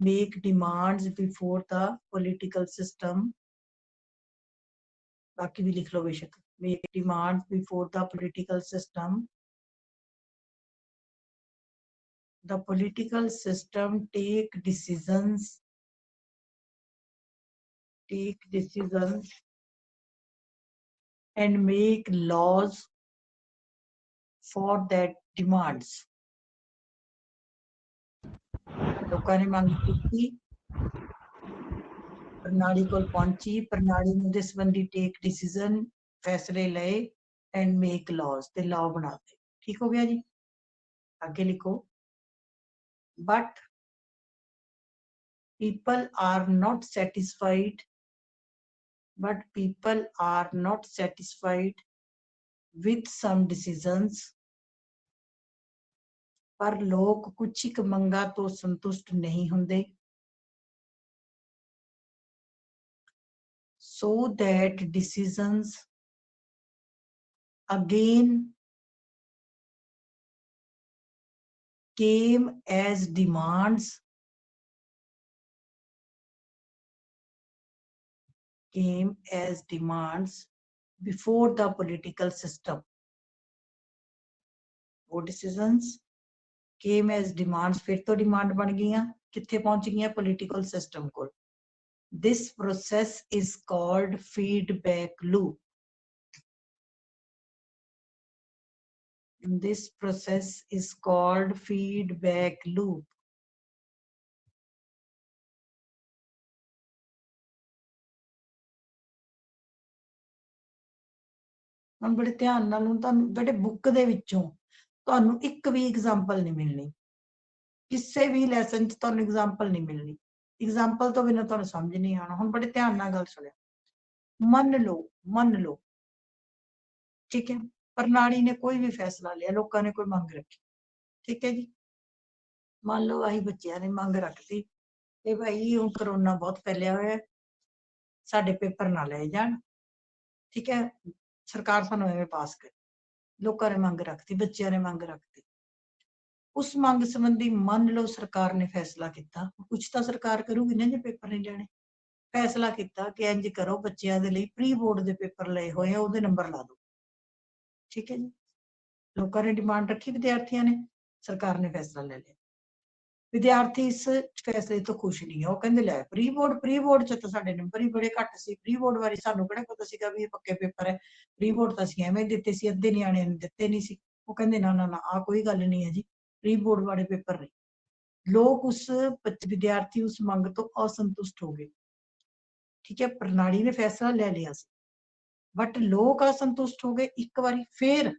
make demands before the political system, बाकी भी लिख लो बेशक, make demands before the political system, the political system take decisions and make laws for that demands. ਲੋਕਾਂ ਨੇ ਮੰਗ ਕੀਤੀ, ਪ੍ਰਣਾਲੀ ਕੋਲ ਪਹੁੰਚੀ, ਪ੍ਰਣਾਲੀ ਨੇ ਉਹਦੇ ਸੰਬੰਧੀ ਟੇਕ ਡਿਸੀਜ਼ਨ, ਫੈਸਲੇ ਲਏ, ਐਂਡ ਮੇਕ ਲਾਜ਼, ਤੇ ਲਾਅ ਬਣਾਤੇ। ਠੀਕ ਹੋ ਗਿਆ ਜੀ, ਅੱਗੇ ਲਿਖੋ। But people are not satisfied with some decisions, ਪਰ ਲੋਕ ਕੁਝ ਇੱਕ ਮੰਗਾਂ ਤੋਂ ਸੰਤੁਸ਼ਟ ਨਹੀਂ ਹੁੰਦੇ, so that decisions again came as demands before the political system. वो decisions came as demands, फिर तो डिमांड बन गईयां, कित्थे पहुंच गईयां? पॉलिटिकल सिस्टम को। This process is called feedback loop. This process is called feedback loop. ਹੁਣ ਬੜੇ ਧਿਆਨ ਨਾਲ ਹੁਣ ਤੁਹਾਨੂੰ ਜਿਹੜੇ ਬੁੱਕ ਦੇ ਵਿੱਚੋਂ ਤੁਹਾਨੂੰ ਇੱਕ ਵੀ ਐਗਜ਼ਾਮਪਲ ਨਹੀਂ ਮਿਲਣੀ, ਕਿਸੇ ਵੀ ਲੈਸਨ 'ਚ ਤੁਹਾਨੂੰ ਐਗਜ਼ਾਮਪਲ ਨਹੀਂ ਮਿਲਣੀ। ਐਗਜ਼ਾਮਪਲ ਤੋਂ ਬਿਨਾਂ ਤੁਹਾਨੂੰ ਸਮਝ ਨਹੀਂ ਆਉਣਾ। ਹੁਣ ਬੜੇ ਧਿਆਨ ਨਾਲ ਗੱਲ ਸੁਣਿਓ। ਮੰਨ ਲਓ ਠੀਕ ਹੈ, ਪ੍ਰਣਾਲੀ ਨੇ ਕੋਈ ਵੀ ਫੈਸਲਾ ਲਿਆ, ਲੋਕਾਂ ਨੇ ਕੋਈ ਮੰਗ ਰੱਖੀ, ਠੀਕ ਹੈ ਜੀ। ਮੰਨ ਲਓ ਅਸੀਂ ਬੱਚਿਆਂ ਨੇ ਮੰਗ ਰੱਖਤੀ ਕਿ ਭਾਈ ਹੁਣ ਕਰੋਨਾ ਬਹੁਤ ਫੈਲਿਆ ਹੋਇਆ, ਸਾਡੇ ਪੇਪਰ ਨਾ ਲਏ ਜਾਣ, ਠੀਕ ਹੈ, ਸਰਕਾਰ ਸਾਨੂੰ ਐਵੇਂ ਪਾਸ ਕਰੇ। ਲੋਕਾਂ ਨੇ ਮੰਗ ਰੱਖਤੀ, ਬੱਚਿਆਂ ਨੇ ਮੰਗ ਰੱਖਤੀ। ਉਸ ਮੰਗ ਸੰਬੰਧੀ ਮੰਨ ਲਓ ਸਰਕਾਰ ਨੇ ਫੈਸਲਾ ਕੀਤਾ, ਕੁਛ ਤਾਂ ਸਰਕਾਰ ਕਰੂਗੀ ਨਾ ਜੇ ਪੇਪਰ ਨਹੀਂ ਲੈਣੇ। ਫੈਸਲਾ ਕੀਤਾ ਕਿ ਇੰਜ ਕਰੋ, ਬੱਚਿਆਂ ਦੇ ਲਈ ਪ੍ਰੀ ਬੋਰਡ ਦੇ ਪੇਪਰ ਲਏ ਹੋਏ ਆ, ਉਹਦੇ ਨੰਬਰ ਲਾ ਦਿਓ, ਠੀਕ ਹੈ ਜੀ। ਲੋਕਾਂ ਨੇ ਡਿਮਾਂਡ ਰੱਖੀ, ਵਿਦਿਆਰਥੀਆਂ ਨੇ, ਸਰਕਾਰ ਨੇ ਫੈਸਲਾ ਲੈ ਲਿਆ। ਵਿਦਿਆਰਥੀ ਇਸ ਫੈਸਲੇ ਤੋਂ ਖੁਸ਼ ਨਹੀਂ ਹੈ, ਉਹ ਕਹਿੰਦੇ ਲੈ ਪ੍ਰੀ ਬੋਰਡ 'ਚ ਤਾਂ ਸਾਡੇ ਨੰਬਰ ਹੀ ਬੜੇ ਘੱਟ ਸੀ, ਪ੍ਰੀ ਬੋਰਡ ਬਾਰੇ ਸਾਨੂੰ ਕਿਹੜਾ ਪਤਾ ਸੀਗਾ ਵੀ ਇਹ ਪੱਕੇ ਪੇਪਰ ਹੈ, ਪ੍ਰੀ ਬੋਰਡ ਤਾਂ ਅਸੀਂ ਐਵੇਂ ਦਿੱਤੇ ਸੀ, ਅੱਧੇ ਨਿਆਣਿਆਂ ਨੇ ਦਿੱਤੇ ਨਹੀਂ ਸੀ। ਉਹ ਕਹਿੰਦੇ ਨਾ ਆਹ ਕੋਈ ਗੱਲ ਨਹੀਂ ਹੈ ਜੀ, ਪ੍ਰੀ ਬੋਰਡ ਵਾਲੇ ਪੇਪਰ ਨਹੀਂ। ਲੋਕ ਵਿਦਿਆਰਥੀ ਉਸ ਮੰਗ ਤੋਂ ਅਸੰਤੁਸ਼ਟ ਹੋ ਗਏ, ਠੀਕ ਹੈ, ਪ੍ਰਣਾਲੀ ਨੇ ਫੈਸਲਾ ਲੈ ਲਿਆ ਸੀ, ਬਟ ਲੋਕ ਅਸੰਤੁਸ਼ਟ ਹੋ ਗਏ। ਇੱਕ ਵਾਰੀ ਫੇਰ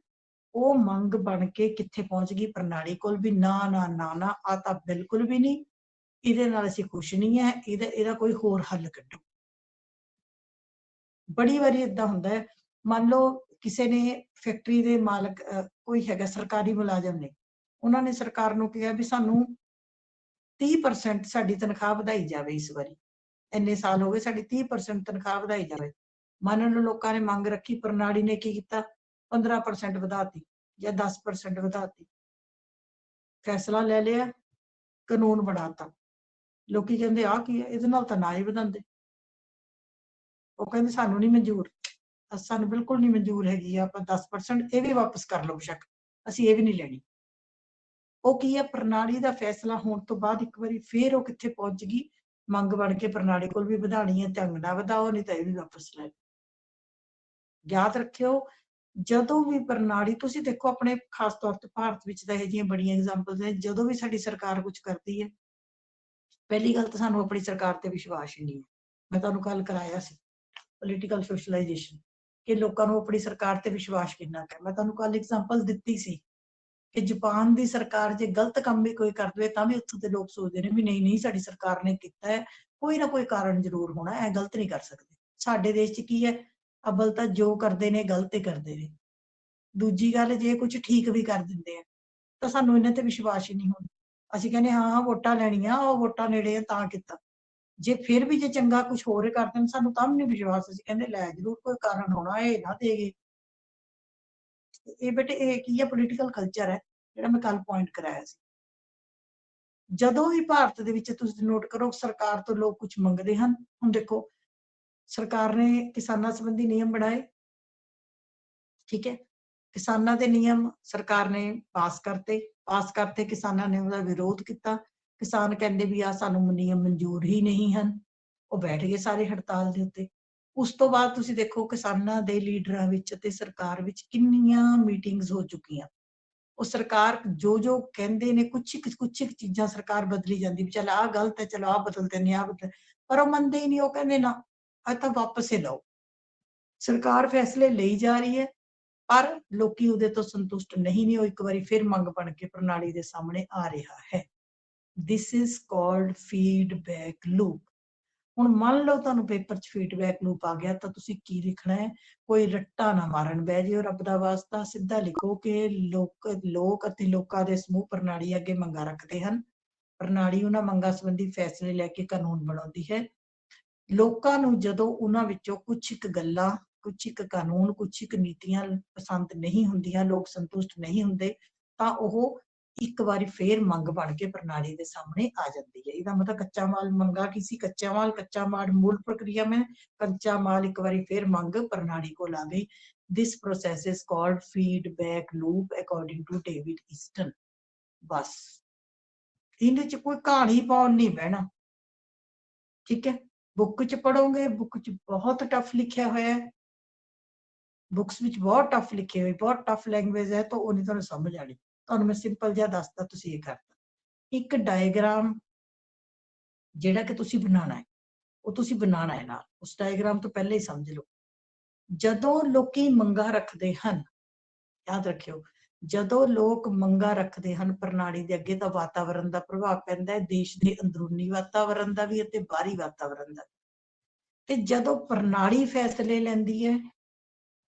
ਉਹ ਮੰਗ ਬਣ ਕੇ ਕਿੱਥੇ ਪਹੁੰਚ ਗਈ? ਪ੍ਰਣਾਲੀ ਕੋਲ ਵੀ। ਨਾ ਆ ਤਾਂ ਬਿਲਕੁਲ ਵੀ ਨਹੀਂ, ਇਹਦੇ ਨਾਲ ਅਸੀਂ ਖੁਸ਼ ਨਹੀਂ ਹੈ, ਇਹਦਾ ਕੋਈ ਹੋਰ ਹੱਲ ਕੱਢੋ। ਬੜੀ ਵਾਰੀ ਏਦਾਂ ਹੁੰਦਾ ਹੈ, ਮੰਨ ਲਓ ਕਿਸੇ ਨੇ ਫੈਕਟਰੀ ਦੇ ਮਾਲਕ ਕੋਈ ਹੈਗਾ ਸਰਕਾਰੀ ਮੁਲਾਜ਼ਮ ਨੇ, ਉਹਨਾਂ ਨੇ ਸਰਕਾਰ ਨੂੰ ਕਿਹਾ ਵੀ ਸਾਨੂੰ 30% ਸਾਡੀ ਤਨਖਾਹ ਵਧਾਈ ਜਾਵੇ ਇਸ ਵਾਰੀ, ਇੰਨੇ ਸਾਲ ਹੋ ਗਏ, ਸਾਡੀ 30% ਤਨਖਾਹ ਵਧਾਈ ਜਾਵੇ। ਮੰਨ ਲਓ ਲੋਕਾਂ ਨੇ ਮੰਗ ਰੱਖੀ, ਪ੍ਰਣਾਲੀ ਨੇ ਕੀ ਕੀਤਾ, 15% ਵਧਾਤੀ ਜਾਂ 10% ਵਧਾਤੀ, ਫੈਸਲਾ ਲੈ ਲਿਆ, ਕਾਨੂੰਨ ਬਣਾਤਾ। ਲੋਕੀ ਕਹਿੰਦੇ ਆ ਕੀ ਹੈ, ਇਹਦੇ ਨਾਲ ਤਾਂ ਨਾ ਹੀ ਵਧਾਉਂਦੇ। ਉਹ ਕਹਿੰਦੇ ਸਾਨੂੰ ਨਹੀਂ ਮਨਜ਼ੂਰ, ਸਾਨੂੰ ਬਿਲਕੁਲ ਨਹੀਂ ਮਨਜ਼ੂਰ ਹੈਗੀ, ਆਪਾਂ 10% ਇਹ ਵੀ ਵਾਪਸ ਕਰ ਲਓ ਬੇਸ਼ੱਕ, ਅਸੀਂ ਇਹ ਵੀ ਨਹੀਂ ਲੈਣੀ। ਉਹ ਕੀ ਹੈ, ਪ੍ਰਣਾਲੀ ਦਾ ਫੈਸਲਾ ਹੋਣ ਤੋਂ ਬਾਅਦ ਇੱਕ ਵਾਰੀ ਫੇਰ ਉਹ ਕਿੱਥੇ ਪਹੁੰਚ ਗਈ, ਮੰਗ ਬਣ ਕੇ ਪ੍ਰਣਾਲੀ ਕੋਲ ਵੀ ਵਧਾਣੀ ਹੈ, ਢੰਗ ਨਾਲ ਵਧਾਓ, ਨਹੀਂ ਤਾਂ ਇਹ ਵੀ ਵਾਪਸ ਲੈ। ਯਾਦ ਰੱਖਿਓ, ਜਦੋਂ ਵੀ ਪ੍ਰਣਾਲੀ, ਤੁਸੀਂ ਦੇਖੋ ਆਪਣੇ ਖਾਸ ਤੌਰ ਤੇ ਭਾਰਤ ਵਿੱਚ ਤਾਂ ਇਹ ਜਿਹੀਆਂ ਬੜੀਆਂ ਐਗਜ਼ਾਮਪਲਸ ਨੇ, ਜਦੋਂ ਵੀ ਸਾਡੀ ਸਰਕਾਰ ਕੁਝ ਕਰਦੀ ਹੈ, ਪਹਿਲੀ ਗੱਲ ਤਾਂ ਸਾਨੂੰ ਆਪਣੀ ਸਰਕਾਰ ਤੇ ਵਿਸ਼ਵਾਸ ਹੀ ਨਹੀਂ ਹੈ। ਮੈਂ ਤੁਹਾਨੂੰ ਕੱਲ ਕਰਾਇਆ ਸੀ ਪੋਲੀਟੀਕਲ ਸੋਸ਼ਲਾਈਜੇਸ਼ਨ, ਕਿ ਲੋਕਾਂ ਨੂੰ ਆਪਣੀ ਸਰਕਾਰ ਤੇ ਵਿਸ਼ਵਾਸ ਕਿੰਨਾ ਹੈ। ਮੈਂ ਤੁਹਾਨੂੰ ਕੱਲ ਐਗਜ਼ਾਮਪਲ ਦਿੱਤੀ ਸੀ ਕਿ ਜਾਪਾਨ ਦੀ ਸਰਕਾਰ ਜੇ ਗਲਤ ਕੰਮ ਵੀ ਕੋਈ ਕਰ ਦਵੇ ਤਾਂ ਵੀ ਉੱਥੋਂ ਦੇ ਲੋਕ ਸੋਚਦੇ ਨੇ ਵੀ ਨਹੀਂ ਨਹੀਂ ਸਾਡੀ ਸਰਕਾਰ ਨੇ ਕੀਤਾ ਹੈ, ਕੋਈ ਨਾ ਕੋਈ ਕਾਰਨ ਜ਼ਰੂਰ ਹੋਣਾ, ਇਹ ਗਲਤ ਨਹੀਂ ਕਰ ਸਕਦੇ। ਸਾਡੇ ਦੇਸ਼ 'ਚ ਕੀ ਹੈ, ਅਵਲ ਤਾਂ ਜੋ ਕਰਦੇ ਨੇ ਗਲਤ ਹੀ ਕਰਦੇ ਨੇ, ਦੂਜੀ ਗੱਲ ਜੇ ਕੁਝ ਠੀਕ ਵੀ ਕਰ ਦਿੰਦੇ ਆ ਤਾਂ ਸਾਨੂੰ ਇਹਨਾਂ ਤੇ ਵਿਸ਼ਵਾਸ ਹੀ ਨਹੀਂ ਹੁੰਦਾ। ਅਸੀਂ ਕਹਿੰਦੇ ਹਾਂ ਵੋਟਾਂ ਲੈਣੀਆਂ, ਉਹ ਵੋਟਾਂ ਨੇੜੇ ਆ ਤਾਂ ਕੀਤਾ। ਜੇ ਫਿਰ ਵੀ ਜੇ ਚੰਗਾ ਕੁਝ ਹੋਰ ਕਰ ਦੇਣ ਸਾਨੂੰ ਤਾਂ ਵੀ ਨਹੀਂ ਵਿਸ਼ਵਾਸ, ਅਸੀਂ ਕਹਿੰਦੇ ਲੈ ਜ਼ਰੂਰ ਕੋਈ ਕਾਰਨ ਹੋਣਾ, ਇਹ ਨਾ ਦੇਗੇ। ਇਹ ਬੇਟੇ ਇਹ ਕੀ ਹੈ, ਪੋਲੀਟੀਕਲ ਕਲਚਰ ਹੈ ਜਿਹੜਾ ਮੈਂ ਕੱਲ ਪੁਆਇੰਟ ਕਰਾਇਆ ਸੀ। ਜਦੋਂ ਵੀ ਭਾਰਤ ਦੇ ਵਿੱਚ ਤੁਸੀਂ ਨੋਟ ਕਰੋ ਸਰਕਾਰ ਤੋਂ ਲੋਕ ਕੁਝ ਮੰਗਦੇ ਹਨ, ਹੁਣ ਦੇਖੋ ਸਰਕਾਰ ਨੇ ਕਿਸਾਨਾਂ ਸੰਬੰਧੀ ਨਿਯਮ ਬਣਾਏ, ਠੀਕ ਹੈ, ਕਿਸਾਨਾਂ ਦੇ ਨਿਯਮ ਸਰਕਾਰ ਨੇ ਪਾਸ ਕਰਤੇ, ਕਿਸਾਨਾਂ ਨੇ ਉਹਦਾ ਵਿਰੋਧ ਕੀਤਾ, ਕਿਸਾਨ ਕਹਿੰਦੇ ਵੀ ਆ ਸਾਨੂੰ ਨਿਯਮ ਮਨਜ਼ੂਰ ਹੀ ਨਹੀਂ ਹਨ, ਉਹ ਬੈਠ ਗਏ ਸਾਰੇ ਹੜਤਾਲ ਦੇ ਉੱਤੇ। ਉਸ ਤੋਂ ਬਾਅਦ ਤੁਸੀਂ ਦੇਖੋ ਕਿਸਾਨਾਂ ਦੇ ਲੀਡਰਾਂ ਵਿੱਚ ਤੇ ਸਰਕਾਰ ਵਿੱਚ ਕਿੰਨੀਆਂ ਮੀਟਿੰਗਸ ਹੋ ਚੁੱਕੀਆਂ। ਉਹ ਸਰਕਾਰ ਜੋ ਕਹਿੰਦੇ ਨੇ, ਕੁਛ ਚੀਜ਼ਾਂ ਸਰਕਾਰ ਬਦਲੀ ਜਾਂਦੀ ਵੀ ਚੱਲ ਆਹ ਗਲਤ ਹੈ, ਚਲੋ ਆਹ ਬਦਲ ਦਿੰਦੇ ਆ, ਪਰ ਉਹ ਮੰਨਦੇ ਹੀ ਨਹੀਂ। ਉਹ ਕਹਿੰਦੇ ਨਾ ਅੱਜ ਤਾਂ ਵਾਪਸ ਹੀ ਲਓ। ਸਰਕਾਰ ਫੈਸਲੇ ਲਈ ਜਾ ਰਹੀ ਹੈ ਪਰ ਲੋਕੀ ਉਹਦੇ ਤੋਂ ਸੰਤੁਸ਼ਟ ਨਹੀਂ ਨੇ, ਉਹ ਇੱਕ ਵਾਰੀ ਫਿਰ ਮੰਗ ਬਣ ਕੇ ਪ੍ਰਣਾਲੀ ਦੇ ਸਾਹਮਣੇ ਆ ਰਿਹਾ ਹੈ। This is called feedback loop. ਹੁਣ ਮੰਨ ਲਓ ਤੁਹਾਨੂੰ ਪੇਪਰ 'ਚ ਫੀਡਬੈਕ ਲੂਪ ਆ ਗਿਆ ਤਾਂ ਤੁਸੀਂ ਕੀ ਲਿਖਣਾ ਹੈ, ਕੋਈ ਰੱਟਾ ਨਾ ਮਾਰਨ ਬਹਿ ਜਿਓ, ਰੱਬ ਦਾ ਵਾਸਤਾ ਸਿੱਧਾ ਲਿਖੋ ਕਿ ਲੋਕ ਅਤੇ ਲੋਕਾਂ ਦੇ ਸਮੂਹ ਪ੍ਰਣਾਲੀ ਅੱਗੇ ਮੰਗਾਂ ਰੱਖਦੇ ਹਨ। ਪ੍ਰਣਾਲੀ ਉਹਨਾਂ ਮੰਗਾਂ ਸੰਬੰਧੀ ਫੈਸਲੇ ਲੈ ਕੇ ਕਾਨੂੰਨ ਬਣਾਉਂਦੀ ਹੈ। ਲੋਕਾਂ ਨੂੰ ਜਦੋਂ ਉਹਨਾਂ ਵਿੱਚੋਂ ਕੁਝ ਇੱਕ ਗੱਲਾਂ, ਕੁਝ ਇੱਕ ਕਾਨੂੰਨ, ਕੁਝ ਇੱਕ ਨੀਤੀਆਂ ਪਸੰਦ ਨਹੀਂ ਹੁੰਦੀਆਂ, ਲੋਕ ਸੰਤੁਸ਼ਟ ਨਹੀਂ ਹੁੰਦੇ, ਤਾਂ ਉਹ ਇੱਕ ਵਾਰੀ ਫੇਰ ਮੰਗ ਬਣ ਕੇ ਪ੍ਰਣਾਲੀ ਦੇ ਸਾਹਮਣੇ ਆ ਜਾਂਦੀ ਹੈ। ਇਹਦਾ ਮਤਲਬ ਕੱਚਾ ਮਾਲ ਮੰਗਾ ਕਿਸੇ ਕੱਚਾ माल मूल प्रक्रिया में, कच्चा माल एक बारी फिर मंग प्रणाली को ला गई। This process is called feedback loop according to David Easton. बस इन्हें च कोई कहानी पाउन नहीं बहना, ठीक है। बुक च पढ़ोगे, बुक च बहुत टफ लिखा हुआ है, बुक्स विच बहुत टफ लिखे हुए, बहुत टफ लैंग्वेज है, तो वो नहीं तुहानू समझ आनी। तुहानू मैं सिंपल जिहा दसदा, तुसीं ये करता एक डायग्राम जिहड़ा कि तुसीं बनाना है, ਉਹ ਤੁਸੀਂ ਬਣਾਉਣਾ ਹੈ ਨਾਲ, ਉਸ ਡਾਇਗਰਾਮ ਤੋਂ ਪਹਿਲੇ ਹੀ ਸਮਝ ਲਓ। ਜਦੋਂ ਲੋਕੀ ਮੰਗਾਂ ਰੱਖਦੇ ਹਨ, ਯਾਦ ਰੱਖਿਓ, ਜਦੋਂ ਲੋਕ ਮੰਗਾਂ ਰੱਖਦੇ ਹਨ ਪ੍ਰਣਾਲੀ ਦੇ ਅੱਗੇ ਤਾਂ ਵਾਤਾਵਰਣ ਦਾ ਪ੍ਰਭਾਵ ਪੈਂਦਾ ਹੈ, ਦੇਸ਼ ਦੇ ਅੰਦਰੂਨੀ ਵਾਤਾਵਰਣ ਦਾ ਵੀ ਅਤੇ ਬਾਹਰੀ ਵਾਤਾਵਰਣ ਦਾ। ਤੇ ਜਦੋਂ ਪ੍ਰਣਾਲੀ ਫੈਸਲੇ ਲੈਂਦੀ ਹੈ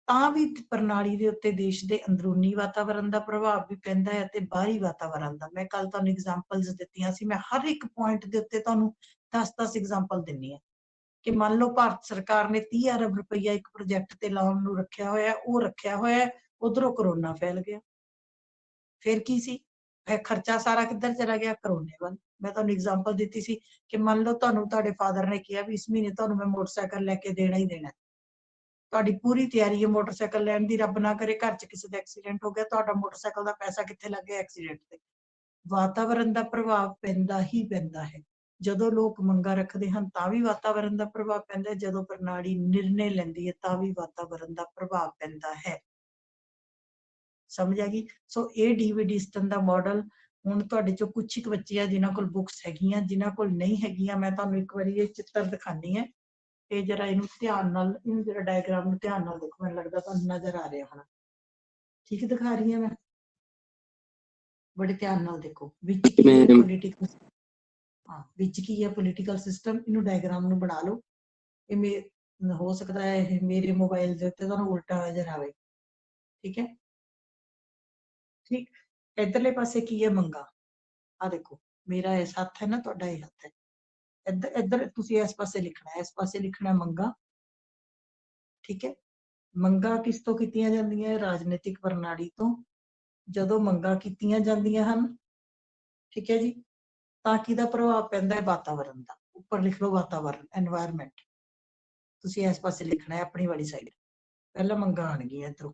ਤਾਂ ਵੀ ਪ੍ਰਣਾਲੀ ਦੇ ਉੱਤੇ ਦੇਸ਼ ਦੇ ਅੰਦਰੂਨੀ ਵਾਤਾਵਰਣ ਦਾ ਪ੍ਰਭਾਵ ਵੀ ਪੈਂਦਾ ਹੈ ਅਤੇ ਬਾਹਰੀ ਵਾਤਾਵਰਣ ਦਾ। ਮੈਂ ਕੱਲ ਤੁਹਾਨੂੰ ਐਗਜ਼ਾਮਪਲਸ ਦਿੱਤੀਆਂ ਸੀ, ਮੈਂ ਹਰ ਇੱਕ ਪੁਆਇੰਟ ਦੇ ਉੱਤੇ ਤੁਹਾਨੂੰ 10-10 ਐਗਜ਼ਾਮਪਲ ਦਿੰਨੀ ਹੈ ਕਿ ਮੰਨ ਲਓ ਭਾਰਤ ਸਰਕਾਰ ਨੇ 30 ਅਰਬ ਰੁਪਈਆ ਇੱਕ ਪ੍ਰੋਜੈਕਟ ਤੇ ਲਾਉਣ ਨੂੰ ਰੱਖਿਆ ਹੋਇਆ, ਉਹ ਰੱਖਿਆ ਹੋਇਆ, ਉਧਰੋਂ ਕਰੋਨਾ ਫੈਲ ਗਿਆ, ਫਿਰ ਕੀ ਸੀ, ਖਰਚਾ ਸਾਰਾ ਕਿੱਧਰ ਚਲਾ ਗਿਆ, ਕਰੋਨੇ ਵੱਲ। ਮੈਂ ਤੁਹਾਨੂੰ ਐਗਜ਼ਾਮਪਲ ਦਿੱਤੀ ਸੀ ਕਿ ਮੰਨ ਲਓ ਤੁਹਾਨੂੰ ਤੁਹਾਡੇ ਫਾਦਰ ਨੇ ਕਿਹਾ ਵੀ ਇਸ ਮਹੀਨੇ ਤੁਹਾਨੂੰ ਮੈਂ ਮੋਟਰਸਾਈਕਲ ਲੈ ਕੇ ਦੇਣਾ ਹੀ ਦੇਣਾ, ਤੁਹਾਡੀ ਪੂਰੀ ਤਿਆਰੀ ਹੈ ਮੋਟਰਸਾਈਕਲ ਲੈਣ ਦੀ, ਰੱਬ ਨਾ ਕਰੇ ਘਰ 'ਚ ਕਿਸੇ ਦਾ ਐਕਸੀਡੈਂਟ ਹੋ ਗਿਆ, ਤੁਹਾਡਾ ਮੋਟਰਸਾਈਕਲ ਦਾ ਪੈਸਾ ਕਿੱਥੇ ਲੱਗ ਗਿਆ, ਐਕਸੀਡੈਂਟ ਤੇ। ਵਾਤਾਵਰਣ ਦਾ ਪ੍ਰਭਾਵ ਪੈਂਦਾ ਹੀ ਪੈਂਦਾ ਹੈ। ਜਦੋਂ ਲੋਕ ਮੰਗਾਂ ਰੱਖਦੇ ਹਨ ਤਾਂ ਵੀ ਵਾਤਾਵਰਣ ਦਾ ਪ੍ਰਭਾਵ ਪੈਂਦਾ ਹੈ, ਜਦੋਂ ਪ੍ਰਣਾਲੀ ਨਿਰਣੇ ਲੈਂਦੀ ਹੈ ਤਾਂ ਵੀ ਵਾਤਾਵਰਣ ਦਾ ਪ੍ਰਭਾਵ ਪੈਂਦਾ ਹੈ। ਸਮਝ ਆ ਗਈ? ਸੋ ਇਹ ਡੇਵਿਡ ਈਸਟਨ ਦਾ ਮਾਡਲ, ਹੁਣ ਤੁਹਾਡੇ ਚੋਂ ਕੁਛ ਇੱਕ ਬੱਚੇ ਆ ਜਿਨ੍ਹਾਂ ਕੋਲ ਬੁੱਕਸ ਹੈਗੀਆਂ, ਜਿਨ੍ਹਾਂ ਕੋਲ ਨਹੀਂ ਹੈਗੀਆਂ ਮੈਂ ਤੁਹਾਨੂੰ ਇੱਕ ਵਾਰੀ ਇਹ ਚਿੱਤਰ ਦਿਖਾਨੀ ਹੈ। ਇਹ ਜਰਾ ਇਹਨੂੰ ਧਿਆਨ ਨਾਲ, ਇਹਨੂੰ ਜਰਾ ਡਾਇਗਰਾਮ ਨੂੰ ਧਿਆਨ ਨਾਲ ਦੇਖੋ, ਮੈਨੂੰ ਲੱਗਦਾ ਤੁਹਾਨੂੰ ਨਜ਼ਰ ਆ ਰਿਹਾ ਹੋਣਾ। ਠੀਕ ਦਿਖਾ ਰਹੀ ਹਾਂ ਮੈਂ? ਬੜੇ ਧਿਆਨ ਨਾਲ ਦੇਖੋ, ਵਿੱਚ ਕੀ ਹੈ ਪੋਲੀਟਿਕਲ हाँ विच की है पोलिटिकल सिस्टम, इनू डायग्राम नू बना लो। ये हो सकता है मेरे मोबाइल के उत्ते तुहानू उल्टा नजर आवे, ठीक है। ठीक, इधरले पासे की है मंगा, आ देखो मेरा इस हथ है ना, तुहाडा ये हथ है, इधर इधर तुसीं इस पासे लिखना है, इस पासे लिखना है मंगा, ठीक है। मंगा किस तो कीतियां जांदियां? राजनीतिक प्रणाली तो ਜਦੋਂ ਮੰਗਾਂ ਕੀਤੀਆਂ ਜਾਂਦੀਆਂ ਹਨ, ठीक है जी, ਤਾਂ ਕਿਹਦਾ ਪ੍ਰਭਾਵ ਪੈਂਦਾ ਹੈ? ਵਾਤਾਵਰਣ ਦਾ। ਉੱਪਰ ਲਿਖ ਲਓ ਵਾਤਾਵਰਣ, এনवायरमेंट। ਤੁਸੀਂ ਇਸ ਪਾਸੇ ਲਿਖਣਾ ਹੈ ਆਪਣੀ ਵਾਲੀ ਸਾਈਡ, ਪਹਿਲਾਂ ਮੰਗਾਂ ਆਣਗੀਆਂ ਇੱਧਰੋਂ,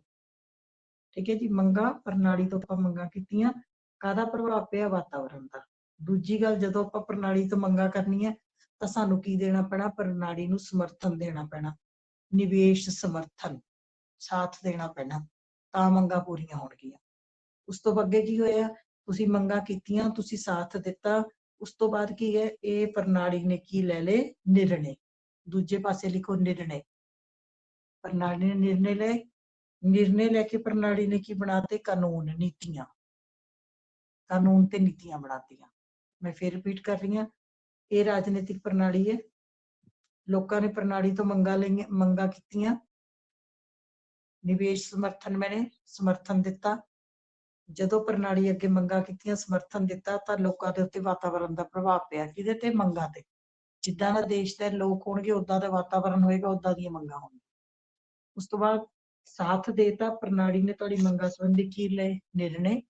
ਠੀਕ ਹੈ ਜੀ। ਮੰਗਾਂ ਪ੍ਰਣਾਲੀ ਤੋਂ ਆਪਾਂ ਮੰਗਾਂ ਕੀਤੀਆਂ, ਕਾਹਦਾ ਪ੍ਰਭਾਵ ਪਿਆ? ਵਾਤਾਵਰਣ ਦਾ। ਦੂਜੀ ਗੱਲ, ਜਦੋਂ ਆਪਾਂ ਪ੍ਰਣਾਲੀ ਤੋਂ ਮੰਗਾਂ ਕਰਨੀ ਹੈ ਤਾਂ ਸਾਨੂੰ ਕੀ ਦੇਣਾ ਪੈਣਾ? ਪ੍ਰਣਾਲੀ ਨੂੰ ਸਮਰਥਨ ਦੇਣਾ ਪੈਣਾ, ਨਿਵੇਸ਼ ਸਮਰਥਨ, ਸਾਥ ਦੇਣਾ ਪੈਣਾ, ਤਾਂ ਮੰਗਾਂ ਪੂਰੀਆਂ ਹੋਣਗੀਆਂ। ਉਸ ਤੋਂ ਅੱਗੇ ਕੀ ਹੋਇਆ? ਤੁਸੀਂ ਮੰਗਾਂ ਕੀਤੀਆਂ, ਤੁਸੀਂ ਸਾਥ ਦਿੱਤਾ, ਉਸ ਤੋਂ ਬਾਅਦ ਕੀ ਹੈ? ਇਹ ਪ੍ਰਣਾਲੀ ਨੇ ਕੀ ਲੈ ਲਏ? ਨਿਰਣੇ। ਦੂਜੇ ਪਾਸੇ ਲਿਖੋ ਨਿਰਣੇ। ਪ੍ਰਣਾਲੀ ਨੇ ਨਿਰਣੇ ਲਏ, निर्णय लेके प्रणाली ने की बनाते? कानून, नीतियां, कानून ते नीतियां बनातियां। मैं फिर रिपीट कर रही हूँ, ये राजनीतिक प्रणाली है। लोगों ने प्रणाली तो मंगा लईयां, मंगा कीतियां, निवेश समर्थन मैंने समर्थन दिता। जदों प्रणाली अगे मंगा कीतियां, समर्थन दिता, तो लोगों के उत्ते वातावरण का प्रभाव पिया, किहदे ते? मंगा ते। जिद्दां दा देश दे लोग होणगे उद्दां दा वातावरण होएगा, उद्दां दीयां मंगां होणगीआं। उस तो बाद साथ देता, प्रणाली ने तुहाडी मंगां संबंधी की लए? निर्णय।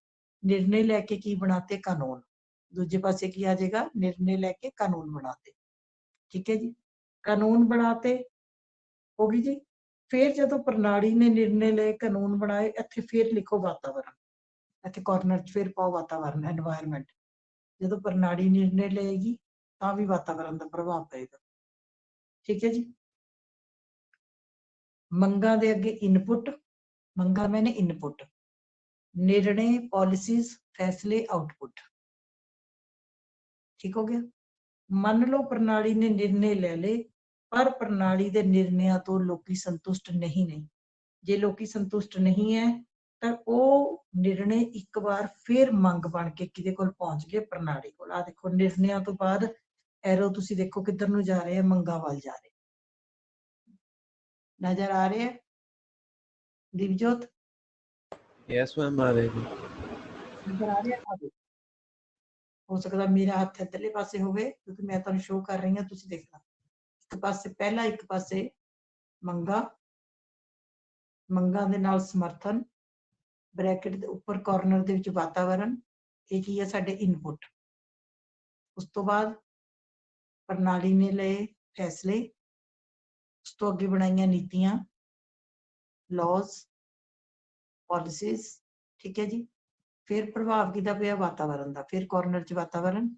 निर्णय लैके की बनाते? कानून। दूजे पासे की आ जाएगा? निर्णय लैके कानून बनाते, ठीक है जी। कानून बनाते, हो गई जी। फिर जदों प्रणाली ने निर्णय लए, कानून बनाए, इत्थे फिर लिखो वातावरण, इत्थे कॉर्नर च फिर पाओ वातावरण, एनवायरमेंट। जदों प्रणाली निर्णय लेगी तां भी वातावरण का प्रभाव पेगा, ठीक है जी। मंगां दे अगे इनपुट, मंगा मैंने इनपुट, निर्णय, पॉलिसीज, फैसले, आउटपुट, ठीक हो गया। मान लो प्रणाली ने निर्णय ले ले, पर प्रणाली के निर्णयों तो लोग संतुष्ट नहीं ने। जे लोग संतुष्ट नहीं है तो वो निर्णय एक बार फिर मंग बन के किदे कोल पहुंच गए? प्रणाली कोल। आ देखो निर्णयों तो बाद एरो तुसी देखो किधर नूं जा रहे हैं? मंगा वाल जा रहे, नजर आ रहे हैं दीपजोत? यस मैम, आ रही थी। नजर आ रहे हैं? हो सकता मेरा हाथ इधरले पासे होवे, क्योंकि मैं तुहानूं शो कर रही हूं, तुसीं देखना। एक पासे पहला, एक पासे मंगा, मंगा दे नाल समर्थन, ब्रैकेट दे उपर कॉर्नर दे विच वातावरण, ये की है साडे इनपुट। उस तो बाद प्रणाली ने लए फैसले, उस तो अगे बनाईयां नीतियां, लॉज, पॉलिसीज, ठीक है जी। फिर प्रभाव किहदा पिया? वातावरण दा, फिर कॉर्नर च वातावरण,